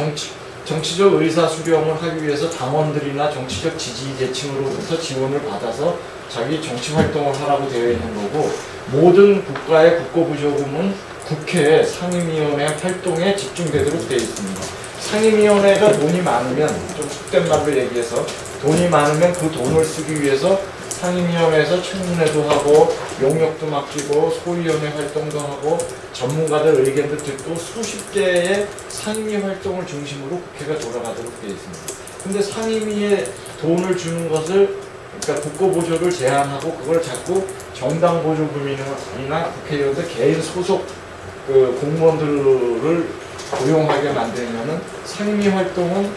정치적 의사수렴을 하기 위해서 당원들이나 정치적 지지계층으로부터 지원을 받아서 자기 정치활동을 하라고 되어 있는 거고, 모든 국가의 국고보조금은 국회의 상임위원회 활동에 집중되도록 되어 있습니다. 상임위원회가 돈이 많으면, 좀 속된 말로 얘기해서 돈이 많으면 그 돈을 쓰기 위해서 상임위원회에서 청문회도 하고 용역도 맡기고 소위원회 활동도 하고 전문가들 의견도 듣고 수십 개의 상임위 활동을 중심으로 국회가 돌아가도록 되어 있습니다. 근데 상임위에 돈을 주는 것을, 그러니까 국고보조를 제한하고 그걸 자꾸 정당 보조금이나 국회의원들 개인 소속 공무원들을 고용하게 만들면은 상임위 활동은,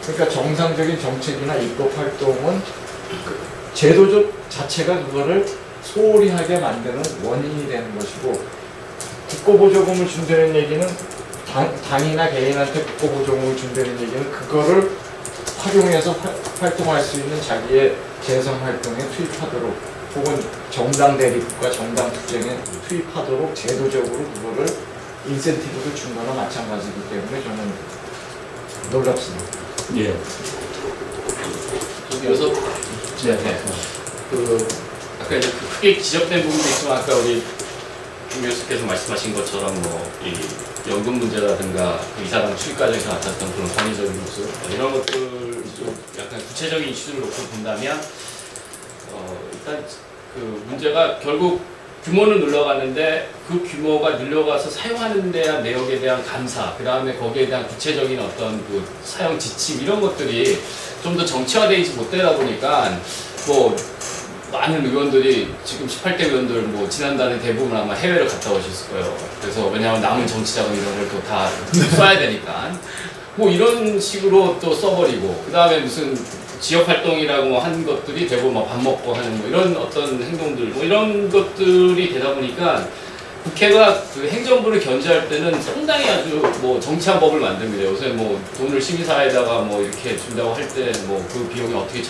그러니까 정상적인 정책이나 입법 활동은 제도적 자체가 그거를 소홀히 하게 만드는 원인이 되는 것이고, 국고보조금을 준다는 얘기는 당이나 개인한테 국고보조금을 준다는 얘기는 그거를 활용해서 활동할 수 있는 자기의 재선 활동에 투입하도록, 혹은 정당 대립과 정당 투쟁에 투입하도록 제도적으로 그거를 인센티브를 준 거나 마찬가지이기 때문에 저는 놀랍습니다. 예. 여기서 아까 이제 크게 지적된 부분도 있지만, 아까 우리 김 교수께서 말씀하신 것처럼 이 연금 문제라든가 이사당 출입 과정에서 나타났던 그런 권위적인 모습, 이런 것들 좀 약간 구체적인 이슈를 놓고 본다면, 일단 그 문제가 결국 규모는 늘어가는데 그 규모가 늘려가서 사용하는 데한 내역에 대한 감사, 그 다음에 거기에 대한 구체적인 어떤 그 사용 지침, 이런 것들이 좀 더 정치화되지 못되다 보니까, 많은 의원들이 지금 18대 의원들 지난달에 대부분 아마 해외를 갔다 오셨을 거예요. 그래서 왜냐하면 남은 정치자금 이런 걸 또 다 써야 되니까 이런 식으로 또 써버리고, 그 다음에 무슨 지역 활동이라고 한 것들이 대부분 밥 먹고 하는 이런 어떤 행동들 이런 것들이 되다 보니까 국회가 그 행정부를 견제할 때는 상당히 아주 뭐 정치한 법을 만듭니다. 요새 뭐 돈을 시민사회에다가 뭐 이렇게 준다고 할 때 뭐 그 비용이 어떻게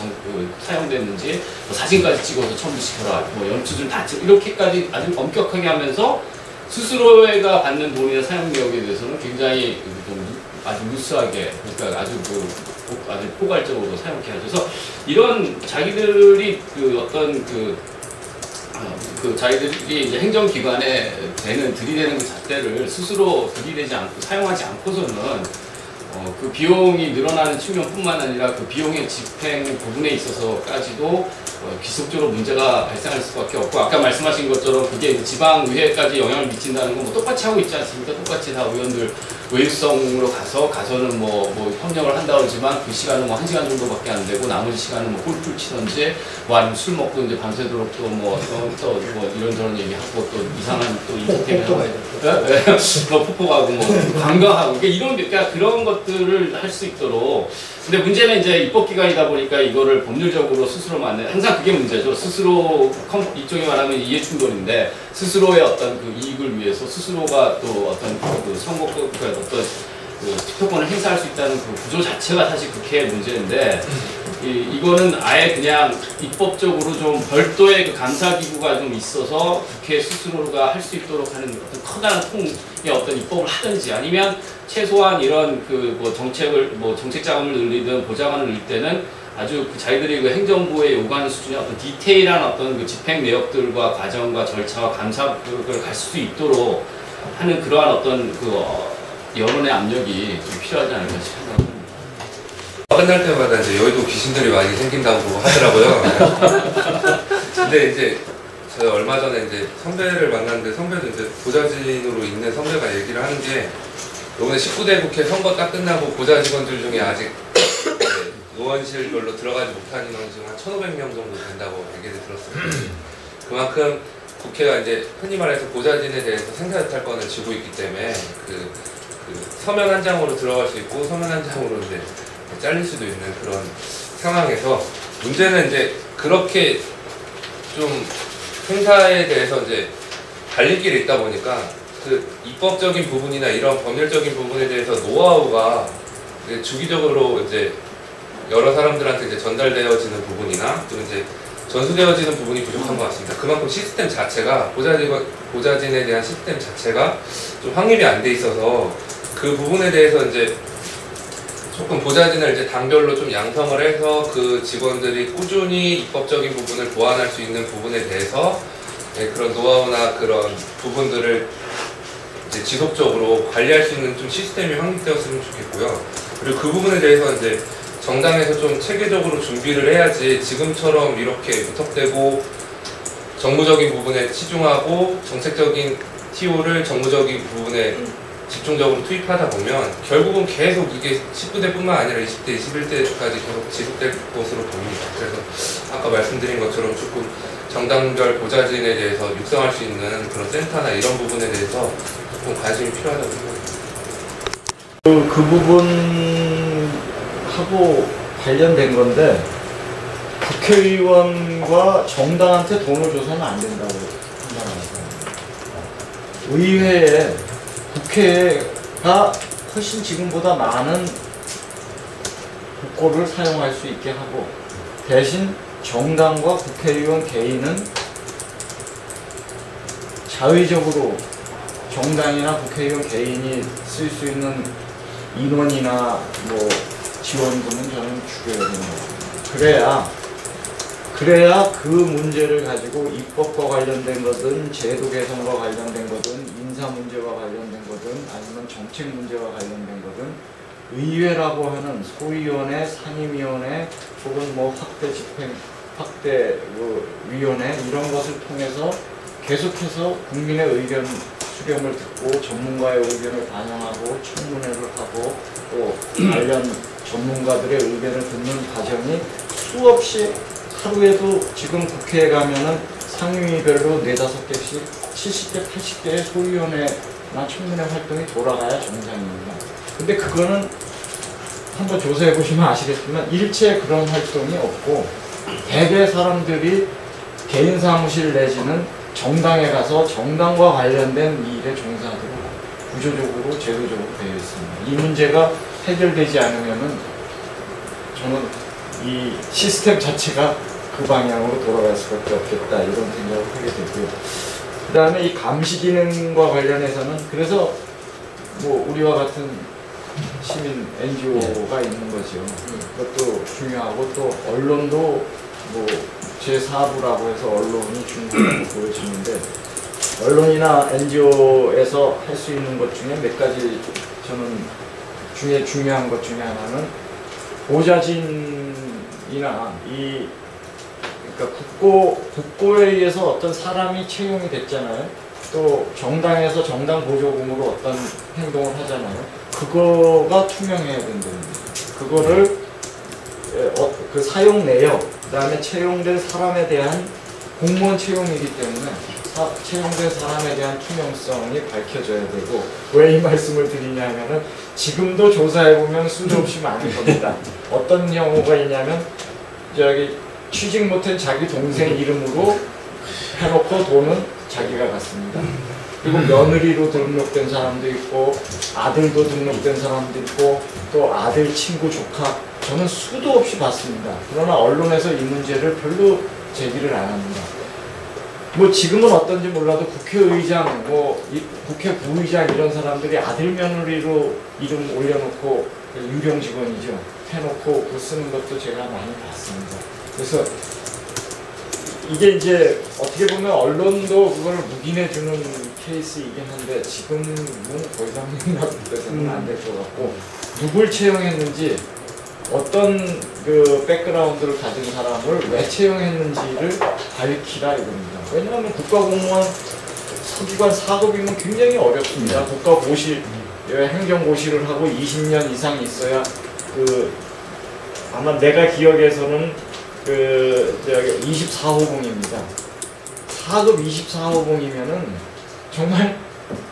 사용됐는지 뭐 사진까지 찍어서 첨부시켜라, 뭐 연출을 다 찍, 이렇게까지 아주 엄격하게 하면서 스스로가 받는 돈이나 사용력에 대해서는 굉장히 좀 아주 루스하게, 그러니까 아주 아주 포괄적으로 사용케 하죠. 그래서 이런 자기들이 그 어떤 자기들이 이제 행정기관에 들이대는 그 잣대를 스스로 들이대지 않고 사용하지 않고서는 그 비용이 늘어나는 측면뿐만 아니라 그 비용의 집행 부분에 있어서까지도 기속적으로 문제가 발생할 수밖에 없고, 아까 말씀하신 것처럼 그게 지방의회까지 영향을 미친다는 건 뭐 똑같이 하고 있지 않습니까? 똑같이 다 의원들 외유성으로 가서는 뭐 협력을 한다고 그러지만 그 시간은 뭐 1시간 정도밖에 안 되고 나머지 시간은 뭐 골프를 치던지 뭐 아니면 술 먹고 이제 밤새도록 또 뭐 이런저런 얘기하고 또 이상한 또 인터테인먼트 하고 뭐 폭포가고 뭐 관광하고 그러니까 그런 것들을 할 수 있도록. 근데 문제는 이제 입법기관이다 보니까 이거를 법률적으로 스스로 항상 그게 문제죠. 스스로 이쪽에 말하면 이해충돌인데 스스로의 어떤 그 이익을 위해서 스스로가 또 어떤 그 선거권과 어떤 그 투표권을 행사할 수 있다는 그 구조 자체가 사실 국회의 문제인데 이거는 아예 그냥 입법적으로 좀 별도의 그 감사기구가 좀 있어서 국회 스스로가 할 수 있도록 하는 어떤 커다란 통의 어떤 입법을 하든지, 아니면 최소한 이런 그 뭐 정책 자금을 늘리든 보좌관을 늘릴 때는 아주 그 자기들이 그 행정부에 요구하는 수준의 어떤 디테일한 어떤 그 집행 내역들과 과정과 절차와 감사를 갈 수 있도록 하는 그러한 어떤 그 여론의 압력이 좀 필요하지 않을까 생각합니다. 끝날 때마다 이제 여의도 귀신들이 많이 생긴다고 하더라고요. 근데 이제 제가 얼마 전에 이제 선배를 만났는데, 선배도 이제 보좌진으로 있는 선배가 얘기를 하는 게, 이번에 19대 국회 선거 딱 끝나고 보좌 직원들 중에 아직 의원실별로 들어가지 못한 인원이 지금 한 1,500명 정도 된다고 얘기를 들었습니다. 그만큼 국회가 이제 흔히 말해서 보좌진에 대해서 생사유탈권을 쥐고 있기 때문에 그 서면 한 장으로 들어갈 수 있고 서면 한 장으로 이제 잘릴 수도 있는 그런 상황에서, 문제는 이제 그렇게 좀 행사에 대해서 이제 갈림길이 있다 보니까 그 입법적인 부분이나 이런 법률적인 부분에 대해서 노하우가 이제 주기적으로 이제 여러 사람들한테 이제 전달되어지는 부분이나 또 이제 전수되어지는 부분이 부족한 것 같습니다. 그만큼 시스템 자체가 보좌진에 대한 시스템 자체가 좀 확립이 안 돼 있어서 그 부분에 대해서 이제 조금 보좌진을 이제 당별로 좀 양성을 해서 그 직원들이 꾸준히 입법적인 부분을 보완할 수 있는 부분에 대해서 그런 노하우나 그런 부분들을 이제 지속적으로 관리할 수 있는 좀 시스템이 확립되었으면 좋겠고요. 그리고 그 부분에 대해서 이제 정당에서 좀 체계적으로 준비를 해야지, 지금처럼 이렇게 무턱대고 정무적인 부분에 치중하고 정책적인 TO를 정무적인 부분에 집중적으로 투입하다 보면 결국은 계속 이게 19대뿐만 아니라 20대, 21대까지 계속 지속될 것으로 보입니다. 그래서 아까 말씀드린 것처럼 조금 정당별 보좌진에 대해서 육성할 수 있는 그런 센터나 이런 부분에 대해서 조금 관심이 필요하다고 생각합니다. 그 부분하고 관련된 건데, 국회의원과 정당한테 돈을 줘서는 안 된다고 판단합니다. 의회에 국회가 훨씬 지금보다 많은 국고를 사용할 수 있게 하고, 대신 정당과 국회의원 개인은 자의적으로 정당이나 국회의원 개인이 쓸 수 있는 인원이나 뭐 지원금은 저는 줄여야 되는 거죠. 그래야 그 문제를 가지고 입법과 관련된 거든 제도 개선과 관련된 거든 인사 문제와 관련된 거든 아니면 정책 문제와 관련된 거든 의회라고 하는 소위원회, 상임위원회 혹은 뭐 확대 위원회 이런 것을 통해서 계속해서 국민의 의견 수렴을 듣고 전문가의 의견을 반영하고 청문회를 하고 또 관련 전문가들의 의견을 듣는 과정이 수없이, 하루에도 지금 국회에 가면은 상임위별로 4-5개씩 70개, 80개의 소위원회나 청문회 활동이 돌아가야 정상입니다. 근데 그거는 한번 조사해 보시면 아시겠지만 일체 그런 활동이 없고, 대개 사람들이 개인 사무실 내지는 정당에 가서 정당과 관련된 일에 종사하도록 구조적으로 제도적으로 되어 있습니다. 이 문제가 해결되지 않으면은 저는 이 시스템 자체가 그 방향으로 돌아갈 수밖에 없겠다 이런 생각을 하게 되고요. 그 다음에 이 감시 기능과 관련해서는 그래서 뭐 우리와 같은 시민 NGO가 있는 거죠. 그것도 중요하고 또 언론도 뭐 제4부라고 해서 언론이 중요하다고 보여지는데 언론이나 NGO에서 할 수 있는 것 중에 몇 가지 저는 중에 중요한 것 중에 하나는 보좌진이나 그러니까 국고에 의해서 어떤 사람이 채용이 됐잖아요. 또 정당에서 정당 보조금으로 어떤 행동을 하잖아요. 그거가 투명해야 된답니다. 그거를 그 사용 내역, 그 다음에 채용된 사람에 대한 공무원 채용이기 때문에 채용된 사람에 대한 투명성이 밝혀져야 되고 왜 이 말씀을 드리냐면은 지금도 조사해보면 수도 없이 많을 겁니다. 어떤 경우가 있냐면 저기 취직 못한 자기 동생 이름으로 해놓고 돈은 자기가 갖습니다. 그리고 며느리로 등록된 사람도 있고 아들도 등록된 사람도 있고 또 아들 친구 조카 저는 수도 없이 봤습니다. 그러나 언론에서 이 문제를 별로 제기를 안 합니다. 뭐 지금은 어떤지 몰라도 국회의장, 국회 부의장 이런 사람들이 아들 며느리로 이름 올려놓고 유령 직원이죠. 해놓고 그 쓰는 것도 제가 많이 봤습니다. 그래서 이게 이제 어떻게 보면 언론도 그걸 묵인해주는 케이스이긴 한데 지금은 더 이상 생각돼서는 안 될 것 같고 누굴 채용했는지 어떤 그 백그라운드를 가진 사람을 왜 채용했는지를 밝히라 이겁니다. 왜냐하면 국가공무원 서기관 4급이면 굉장히 어렵습니다. 국가고시, 행정고시를 하고 20년 이상 있어야 아마 내가 기억에서는 24호봉입니다. 4급 24호봉이면은 정말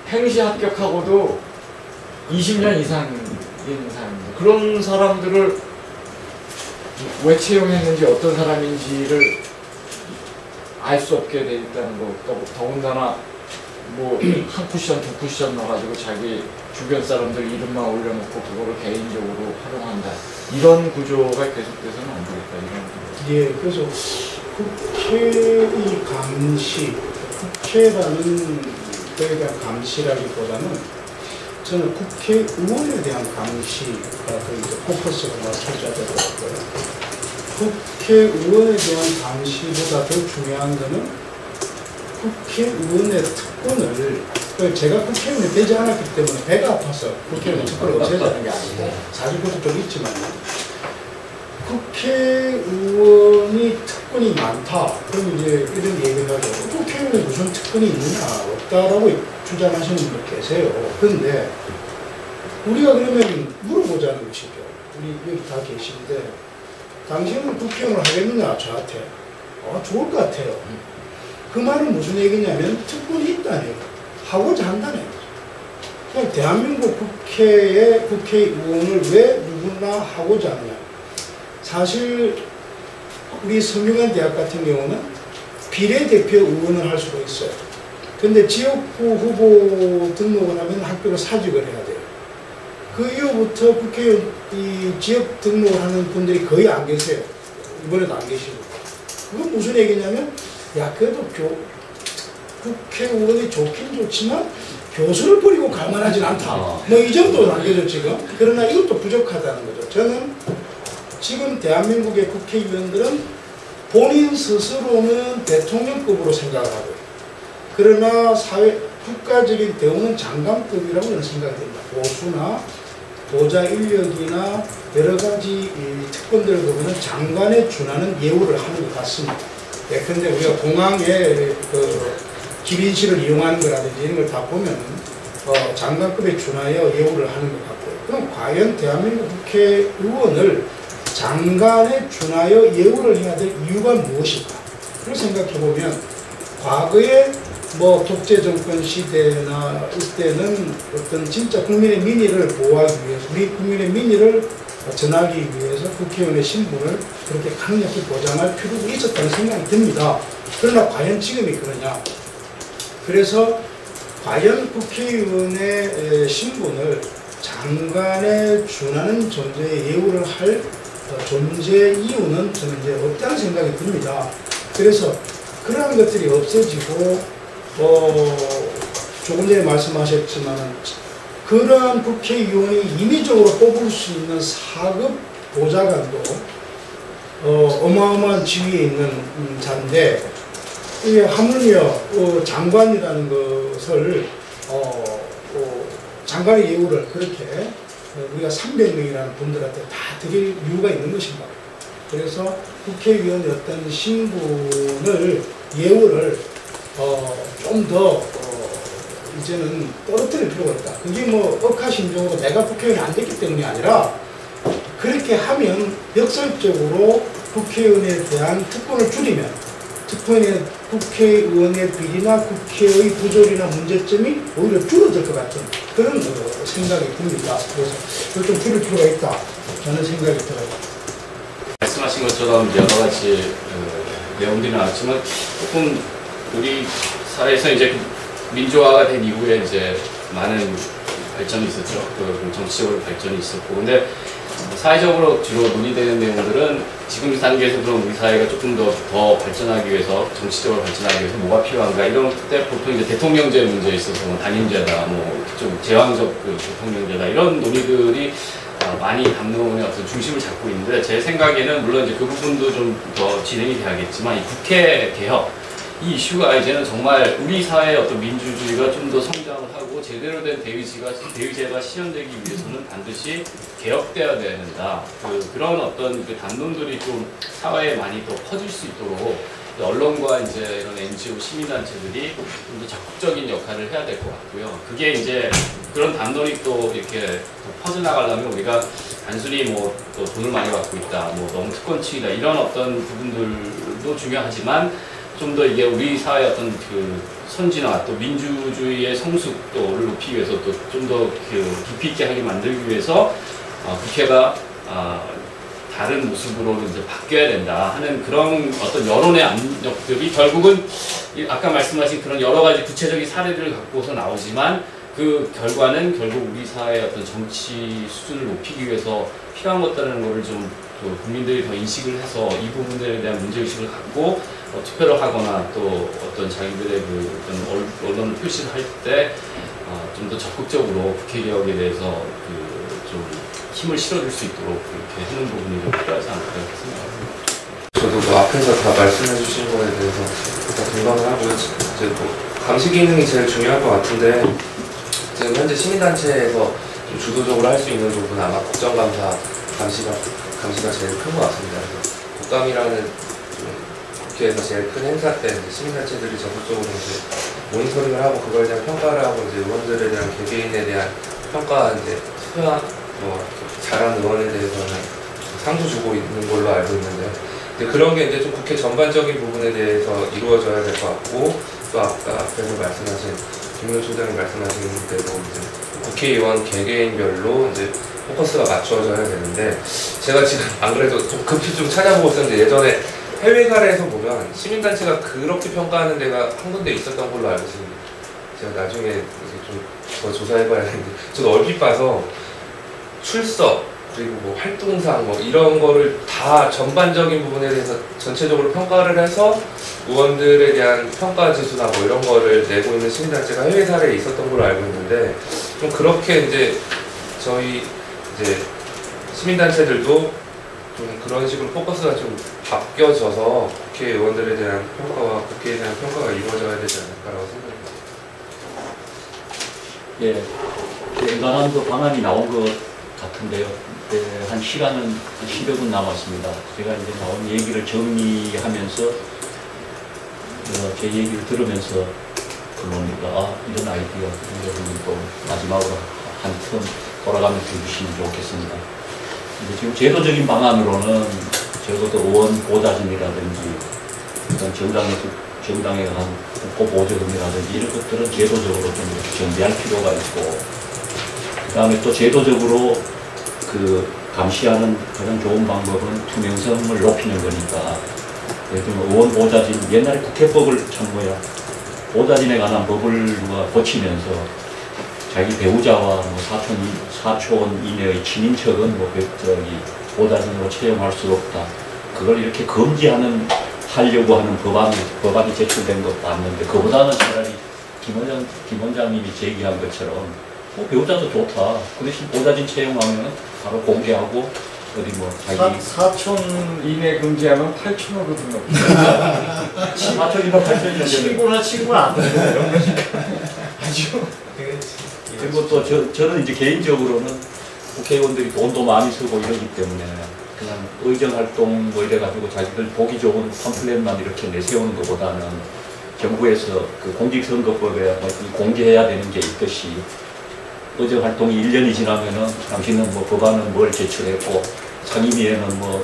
행시 합격하고도 20년 이상인 사람입니다. 그런 사람들을 왜 채용했는지 어떤 사람인지를 알 수 없게 돼 있다는 거. 더군다나 뭐 한 쿠션, 두 쿠션 넣어가지고 자기 주변 사람들 이름만 올려놓고 그거를 개인적으로 활용한다. 이런 구조가 계속돼서는 안 되겠다. 예, 그래서 국회의 감시, 국회라는 거에 대한 감시라기보다는 저는 국회의원에 대한 감시가 더 이제 포커스가 맞춰져야 될 것 같고요. 국회의원에 대한 감시보다 더 중요한 것은 국회의원의 특권을 제가 국회의원이 되지 않았기 때문에 배가 아파서 국회의원 특권을 없애자는 게 아니고 사실 그것도 좀 있지만 국회의원이 특권이 많다. 그럼 이제 이런 얘기를 하죠. 국회의원에 무슨 특권이 있느냐 없다라고 주장하시는 분들 계세요. 그런데 우리가 그러면 물어보자는 것이죠. 우리 여기 다 계신데 당신은 국회의원을 하겠느냐 저한테. 좋을 것 같아요. 그 말은 무슨 얘기냐면 특권이 있다는 얘기. 하고자 한다는 얘기죠. 그냥 대한민국 국회의원을 왜 누구나 하고자 하느냐. 사실 우리 성균관 대학 같은 경우는 비례대표 의원을 할 수가 있어요. 근데 지역구 후보 등록을 하면 학교로 사직을 해야 돼요. 그 이후부터 국회의원 지역 등록을 하는 분들이 거의 안 계세요. 이번에도 안 계시고. 그건 무슨 얘기냐면 그래도 국회의원이 좋긴 좋지만 교수를 버리고 갈만하진 않다. 뭐 이 정도 단계죠 지금. 그러나 이것도 부족하다는 거죠. 저는 지금 대한민국의 국회의원들은 본인 스스로는 대통령급으로 생각을 하고요. 그러나 국가적인 대우는 장관급이라고 저는 생각이 됩니다. 보수나 보좌 인력이나 여러 가지 특권들을 보면 장관에 준하는 예우를 하는 것 같습니다. 예컨대 우리가 공항에 기빈실을 이용하는 거라든지 이런 걸 다 보면 장관급에 준하여 예우를 하는 것 같고요. 그럼 과연 대한민국 국회의원을 장관에 준하여 예우를 해야 될 이유가 무엇일까? 그걸 생각해 보면 과거에 독재정권 시대나 이때는 어떤 진짜 국민의 민의를 보호하기 위해서 우리 국민의 민의를 전하기 위해서 국회의원의 신분을 그렇게 강력히 보장할 필요가 있었다는 생각이 듭니다. 그러나 과연 지금이 그러냐? 그래서 과연 국회의원의 신분을 장관에 준하는 존재의 예우를 할 존재 이유는 저는 이제 없다는 생각이 듭니다. 그래서 그러한 것들이 없어지고 조금 전에 말씀하셨지만 그러한 국회의원이 임의적으로 뽑을 수 있는 4급 보좌관도 어마어마한 지위에 있는 자인데 이게 하물며 장관이라는 것을 장관의 예우를 그렇게 우리가 300명이라는 분들한테 다 드릴 이유가 있는 것인가. 그래서 국회의원의 어떤 신분을 예우를 좀 더 이제는 떨어뜨릴 필요가 있다. 그게 뭐 억하심정으로 내가 국회의원이 안 됐기 때문이 아니라 그렇게 하면 역설적으로 국회의원에 대한 특권을 줄이면 국회의원의 비리나 국회의 부조리나 문제점이 오히려 줄어들 것 같은 그런 생각이 듭니다. 그래서 그걸 좀 줄일 필요가 있다. 저는 생각이 들어요. 말씀하신 것처럼 여러 가지 내용들이 나왔지만 조금 우리 사회에서 이제 민주화가 된 이후에 이제 많은 발전이 있었죠. 정치적으로 발전이 있었고, 근데 사회적으로 주로 논의되는 내용들은 지금 단계에서 그럼 우리 사회가 조금 더 발전하기 위해서, 정치적으로 발전하기 위해서 뭐가 필요한가, 이런 때 보통 이제 대통령제 문제에 있어서 뭐 단임제다, 뭐 좀 제왕적 대통령제다, 이런 논의들이 많이 담론의 어떤 중심을 잡고 있는데, 제 생각에는 물론 이제 그 부분도 좀 더 진행이 돼야겠지만, 이 국회 개혁, 이 이슈가 이제는 정말 우리 사회의 어떤 민주주의가 좀 더 성장을 하고 제대로 된 대의제가 실현되기 위해서는 반드시 개혁돼야 된다. 그런 어떤 그 담론들이 좀 사회에 많이 더 퍼질 수 있도록 언론과 이제 이런 NGO 시민단체들이 좀 더 적극적인 역할을 해야 될 것 같고요. 그게 이제 그런 담론이 또 이렇게 퍼져나가려면 우리가 단순히 뭐 또 돈을 많이 받고 있다, 뭐 너무 특권층이다, 이런 어떤 부분들도 중요하지만 좀 더 이게 우리 사회의 어떤 그 선진화, 또 민주주의의 성숙도를 높이기 위해서 또 좀 더 깊이 있게 하게 만들기 위해서 국회가 다른 모습으로 이제 바뀌어야 된다 하는 그런 어떤 여론의 압력들이 결국은 아까 말씀하신 그런 여러 가지 구체적인 사례들을 갖고서 나오지만 그 결과는 결국 우리 사회의 어떤 정치 수준을 높이기 위해서 필요한 것들이라는 것을 좀 국민들이 더 인식을 해서 이 부분들에 대한 문제의식을 갖고 투표를 하거나 또 어떤 자기들의 그 어떤 언론을 표시를 할 때 좀 더 적극적으로 국회 개혁에 대해서 좀 힘을 실어줄 수 있도록 그렇게 하는 부분이 좀 필요하지 않을까 생각합니다. 저도 뭐 앞에서 다 말씀해 주신 거에 대해서 다 공감을 하고요. 이제 뭐 감시 기능이 제일 중요할 것 같은데 지금 현재 시민단체에서 좀 주도적으로 할 수 있는 부분은 아마 국정감사 감시가 제일 큰 것 같습니다. 그래서 국감이라는 국회에서 제일 큰 행사 때 시민단체들이 적극적으로 이제 모니터링을 하고 그걸 대한 평가를 하고 이제 의원들에 대한 개개인에 대한 평가, 이제 투표한 뭐 잘한 의원에 대해서는 상도 주고 있는 걸로 알고 있는데 이제 그런 게 이제 좀 국회 전반적인 부분에 대해서 이루어져야 될 것 같고, 또 아까 앞에서 말씀하신 김용 총장이 말씀하신 대로 이제 국회의원 개개인별로 이제 포커스가 맞춰져야 되는데, 제가 지금 안 그래도 좀 급히 좀 찾아보고 있었는데 예전에 해외사례에서 보면 시민단체가 그렇게 평가하는 데가 한 군데 있었던 걸로 알고 있습니다. 제가 나중에 좀 더 조사해봐야 되는데, 저도 얼핏 봐서 출석 그리고 뭐 활동상 뭐 이런 거를 다 전반적인 부분에 대해서 전체적으로 평가를 해서 의원들에 대한 평가 지수나 뭐 이런 거를 내고 있는 시민단체가 해외 사례에 있었던 걸로 알고 있는데, 좀 그렇게 이제 저희 이제 시민단체들도 좀 그런 식으로 포커스가 좀 바뀌어져서 국회의원들에 대한 평가와 국회에 대한 평가가 이루어져야 되지 않을까라고 생각합니다. 예, 엔간한 그 방안이 나온 것 같은데요. 한 시간은 한 10여 분 남았습니다. 제가 이제 나온 얘기를 정리하면서 제 얘기를 들으면서 그러니까 이런 아이디어 여러분이 또 마지막으로 한 텀 돌아가면서 해주시면 좋겠습니다. 근데 지금 제도적인 방안으로는 적어도 의원 보좌진이라든지 어떤 정당에 관한 국고 보조금이라든지 이런 것들은 제도적으로 좀 정비할 필요가 있고, 그 다음에 또 제도적으로 그 감시하는 가장 좋은 방법은 투명성을 높이는 거니까, 예를 들면 의원 보좌진, 옛날에 국회법을 참 보좌진에 관한 법을 누가 고치면서 자기 배우자와 뭐 사촌 이내의 친인척은 뭐 보좌진으로 채용할 수 없다. 그걸 이렇게 하려고 하는 법안이 제출된 것 봤는데, 그보다는 차라리 김 원장님이 제기한 것처럼 뭐 배우자도 좋다. 그 대신 보좌진 채용하면 바로 공개하고 어디 뭐 자기 사촌 이내 금지하면 8,000원거든요. 사촌이나 8천이나 친구나 안 돼요. 아주 그리고 또 저는 이제 개인적으로는 국회의원들이 돈도 많이 쓰고 이러기 때문에 그냥 의정활동 뭐 이래가지고 자기들 보기 좋은 팜플렛만 이렇게 내세우는 것보다는 정부에서 그 공직선거법에 공개해야 되는 게 있듯이 의정활동이 1년이 지나면은 당신은 뭐 법안은 뭘 제출했고 상임위에는 뭐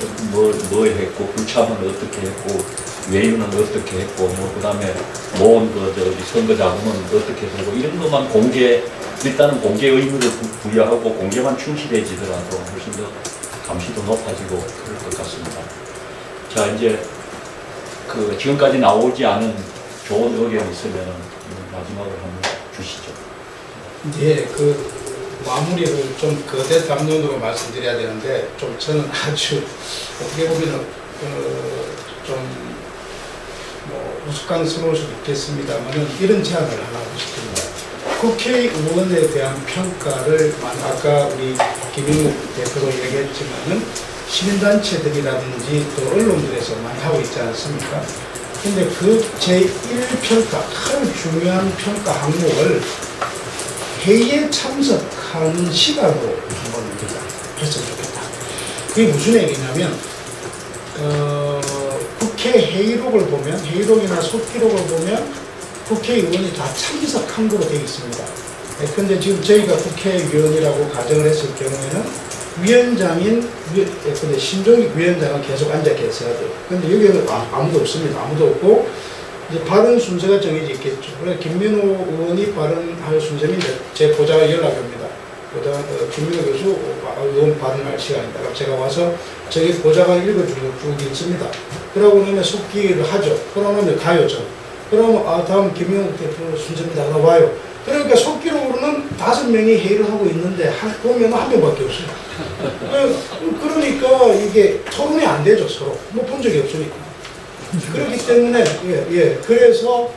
했고 불참은 어떻게 했고 외유는 어떻게 했고 뭐 그다음에 모은 선거 자금은 어떻게 되고 이런 것만 일단은 공개 의무를 부여하고 공개만 충실해지더라도 훨씬 더 감시도 높아지고 그럴 것 같습니다. 자, 이제 그 지금까지 나오지 않은 좋은 의견이 있으면 마지막으로 한번 주시죠. 예, 그 마무리를 좀 거대 담론으로 말씀드려야 되는데 좀 저는 아주 어떻게 보면은 좀 뭐 우스꽝스러울 수도 있겠습니다만은 이런 제안을 하나 하고 싶습니다. 국회의원에 대한 평가를 아까 우리 김영욱 대표도 얘기했지만은 시민단체들이라든지 또 언론들에서 많이 하고 있지 않습니까? 근데 그 제1평가, 큰 중요한 평가 항목을 회의에 참석하는 시간으로 한번 우리가 했으면 좋겠다. 그게 무슨 얘기냐면 국회 회의록을 보면, 회의록이나 속기록을 보면 국회의원이 다 참석한 거로 되어 있습니다. 그런데 지금 저희가 국회의원이라고 가정을 했을 경우에는 위원장인 근데 신종익 위원장은 계속 앉아 계셔야 돼요. 그런데 여기는 아무도 없습니다. 아무도 없고 이제 발언 순서가 정해져 있겠죠. 그래서 김민호 의원이 발언할 순서는 제 보좌가 연락이 옵니다. 김민호 교수 의원 발언할 시간이다. 그럼 제가 와서 저기 보좌관 읽어주고 쭉 읽습니다. 그러고 나면 속기를 하죠. 그러면 가요 저. 그러면 다음 김민호 대표 순서입니다. 그럼 와요. 그러니까 속기록으로는 5명이 회의를 하고 있는데 보면 한 명밖에 없어요. 그러니까 이게 토론이 안 되죠. 서로 뭐 본 적이 없으니까. 그렇기 때문에 그래서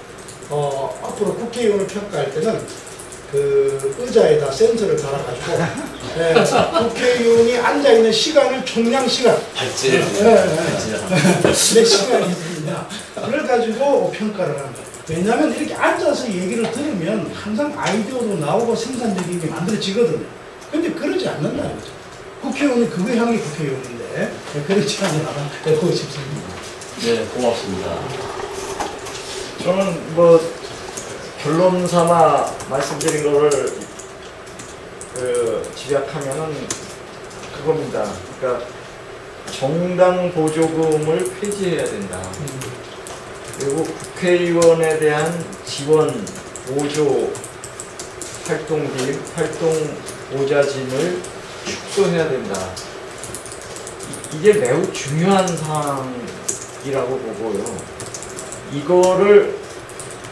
앞으로 국회의원을 평가할 때는 그 의자에다 센서를 달아가지고 국회의원이 앉아 있는 시간을 총량 시간 몇 시간이 있느냐 그걸 가지고 평가를 합니다. 왜냐하면 이렇게 앉아서 얘기를 들으면 항상 아이디어도 나오고 생산적이게 만들어지거든요. 근데 그러지 않는다는 거죠. 국회의원은 그 외향이 국회의원인데 그렇지 않으나 보고 싶습니다. 네, 고맙습니다. 저는 뭐 결론 삼아 말씀드린 거를 집약하면은 그겁니다. 그러니까 정당 보조금을 폐지해야 된다. 그리고 국회의원에 대한 지원, 보조, 활동 보좌진을 축소해야 된다. 이게 매우 중요한 사항이라고 보고요. 이거를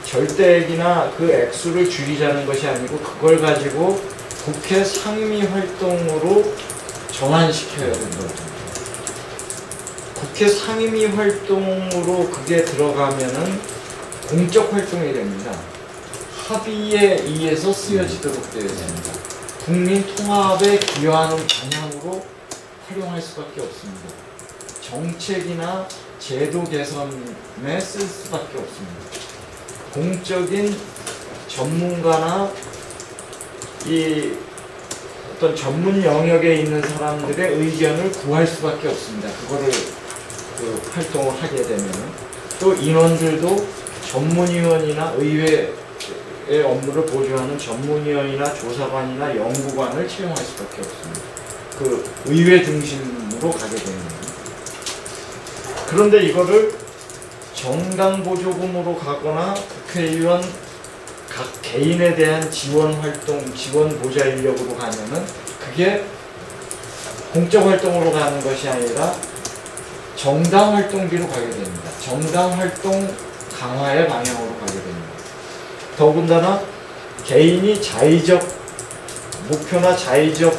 절대액이나 그 액수를 줄이자는 것이 아니고 그걸 가지고 국회 상임위 활동으로 전환시켜야 된다. 국회 상임위 활동으로 그게 들어가면은 공적 활동이 됩니다. 합의에 의해서 쓰여지도록 되어야 됩니다. 국민 통합에 기여하는 방향으로 활용할 수밖에 없습니다. 정책이나 제도 개선에 쓸 수밖에 없습니다. 공적인 전문가나 이 어떤 전문 영역에 있는 사람들의 의견을 구할 수밖에 없습니다. 그거를 그 활동을 하게 되면 또 인원들도 전문위원이나 의회의 업무를 보조하는 전문위원이나 조사관이나 연구관을 채용할 수밖에 없습니다. 그 의회 중심으로 가게 됩니다. 그런데 이거를 정당 보조금으로 가거나 국회의원 각 개인에 대한 지원 활동, 지원 보좌 인력으로 가면은 그게 공적 활동으로 가는 것이 아니라 정당 활동비로 가게 됩니다. 정당 활동 강화의 방향으로 가게 됩니다. 더군다나 개인이 자의적 목표나 자의적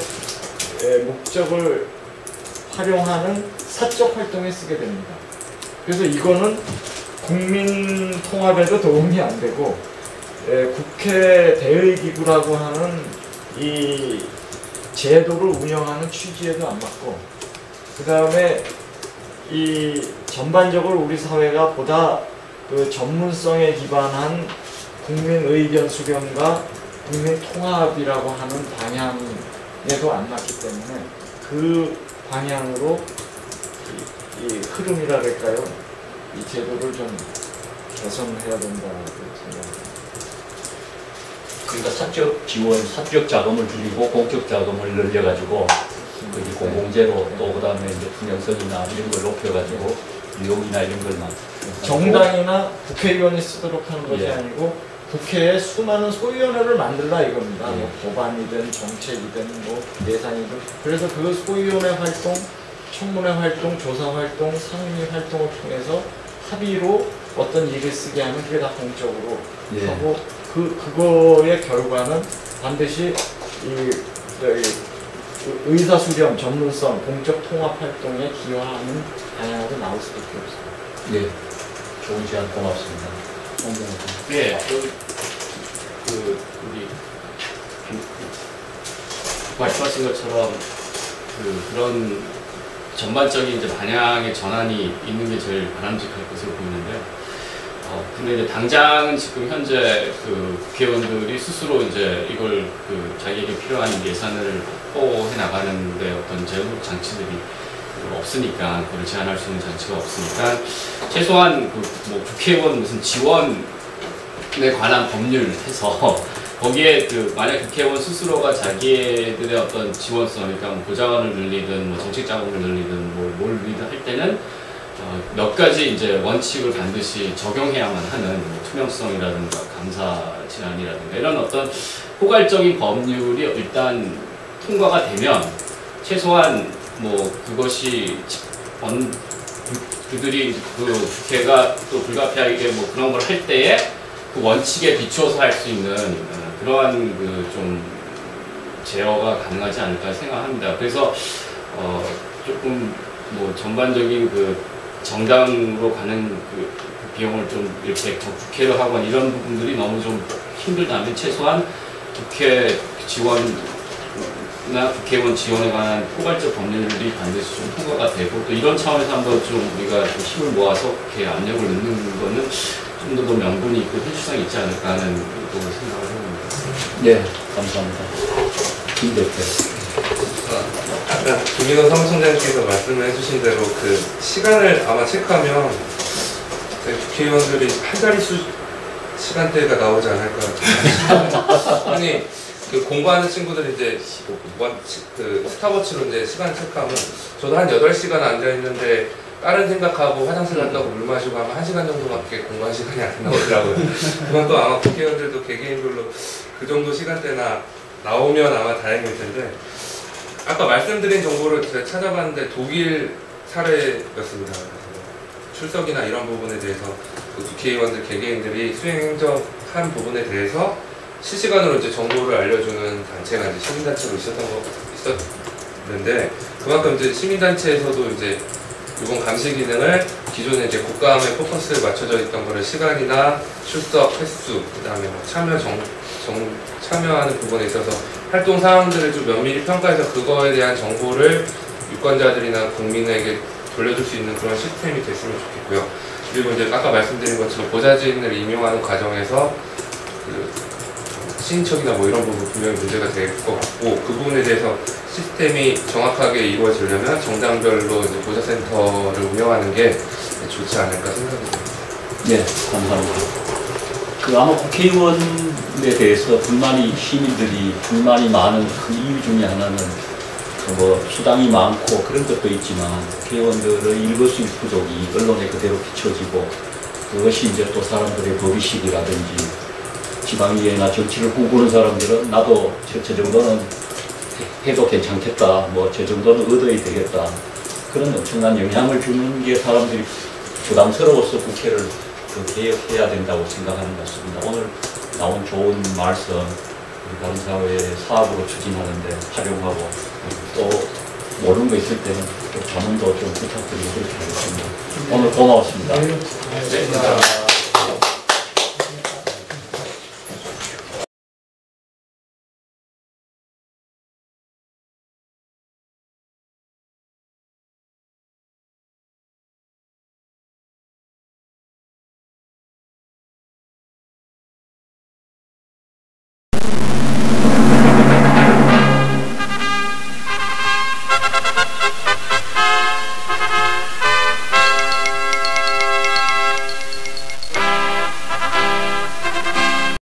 목적을 활용하는 사적 활동에 쓰게 됩니다. 그래서 이거는 국민 통합에도 도움이 안 되고 국회 대의기구라고 하는 이 제도를 운영하는 취지에도 안 맞고, 그 다음에 이 전반적으로 우리 사회가 보다 그 전문성에 기반한 국민 의견 수렴과 국민 통합이라고 하는 방향에도 안 맞기 때문에 그 방향으로 이 흐름이라 할까요? 이 제도를 좀 개선해야 된다고 생각합니다. 그러니까 사적 지원, 사적 자금을 줄이고 공적 자금을 늘려가지고 공공재로 또 그다음에 이제 투명성이나 이런 걸 높여가지고 유용이나 이런 걸만 정당이나 국회의원이 쓰도록 하는 것이 예. 아니고 국회에 수많은 소위원회를 만들라 이겁니다. 예. 뭐 법안이든 정책이든 뭐 예산이든. 그래서 그 소위원회 활동, 청문회 활동, 조사 활동, 상임위 활동을 통해서 합의로 어떤 일을 쓰게 하면 그게 다 공적으로 예. 하고 그거의 결과는 반드시 의사 수렴, 전문성, 공적 통합 활동에 기여하는 방향으로 나올 수밖에 없습니다. 예, 좋은 제안 고맙습니다. 네, 우리 말씀하신 것처럼 그런 전반적인 이제 방향의 전환이 있는 게 제일 바람직할 것으로 보이는데요. 근데 이제 당장 지금 현재 국회의원들이 스스로 이제 이걸 자기에게 필요한 예산을 확보해 나가는데 어떤 제도적 장치들이 없으니까, 그걸 제한할 수 있는 장치가 없으니까 최소한 뭐 국회의원 무슨 지원에 관한 법률 해서 거기에 만약 국회의원 스스로가 자기들의 어떤 지원성, 그러니까 뭐 보좌관을 늘리든 뭐 정책 자금을 늘리든 뭘 늘리든 할 때는 몇 가지 이제 원칙을 반드시 적용해야만 하는 뭐 투명성이라든가 감사 제한이라든가 이런 어떤 포괄적인 법률이 일단 통과가 되면 최소한 뭐 그것이 그들이 국회가 또 불가피하게 뭐 그런 걸 할 때에 그 원칙에 비추어서 할 수 있는 그러한 좀 제어가 가능하지 않을까 생각합니다. 그래서 조금 뭐 전반적인 정당으로 가는 비용을 좀 이렇게 국회로 하거나 이런 부분들이 너무 좀 힘들다면 최소한 국회 지원이나 국회의원 지원에 관한 포괄적 법률이 반드시 좀 통과가 되고, 또 이런 차원에서 한번 좀 우리가 좀 힘을 모아서 국회에 압력을 넣는 거는 좀 더 명분이 있고 현실성이 있지 않을까 하는 생각을 해봅니다. 네, 감사합니다. 김 대표. 아까 김인호 사무총장님께서 말씀해 주신 대로 시간을 아마 체크하면 국회의원들이 한 자릿수 시간대가 나오지 않을까. 아니, 공부하는 친구들이 이제 스탑워치로 이제 시간 체크하면 저도 한 8시간 앉아있는데 다른 생각하고 화장실 갔다고 물 마시고 하면 1시간 정도밖에 공부할 시간이 안 나오더라고요. 그건 또 아마 국회의원들도 개개인별로 그 정도 시간대나 나오면 아마 다행일 텐데, 아까 말씀드린 정보를 제가 찾아봤는데 독일 사례였습니다. 출석이나 이런 부분에 대해서 국회의원들 개개인들이 수행행정한 부분에 대해서 실시간으로 이제 정보를 알려주는 단체가 이제 시민단체로 있었는데, 그만큼 이제 시민단체에서도 이제 이번 감시 기능을 기존에 이제 국감에 포커스를 맞춰져 있던 거를 시간이나 출석 횟수, 그다음에 뭐 참여하는 부분에 있어서 활동 사항들을 좀 면밀히 평가해서 그거에 대한 정보를 유권자들이나 국민에게 돌려줄 수 있는 그런 시스템이 됐으면 좋겠고요. 그리고 이제 아까 말씀드린 것처럼 보좌진을 임용하는 과정에서 시인척이나 뭐 이런 부분 분명히 문제가 될 것 같고, 그 부분에 대해서 시스템이 정확하게 이루어지려면 정당별로 이제 보좌센터를 운영하는 게 좋지 않을까 생각합니다. 네, 감사합니다. 아마 국회의원에 대해서 시민들이 불만이 많은 큰 이유 중에 하나는 수당이 많고 그런 것도 있지만 국회의원들의 일거수일투족이 언론에 그대로 비춰지고, 그것이 이제 또 사람들의 법의식이라든지 지방의회나 정치를 꿈꾸는 사람들은 나도 저 정도는 해도 괜찮겠다, 저 정도는 얻어야 되겠다, 그런 엄청난 영향을 주는 게 사람들이 부담스러워서 국회를 개혁해야 된다고 생각하는 것 같습니다. 오늘 나온 좋은 말씀 우리 바른사회 사업으로 추진하는데 활용하고 또 모르는 거 있을 때는 또 자문도 좀 부탁드리고 그렇게 하겠습니다. 오늘 고마웠습니다. 네. 네.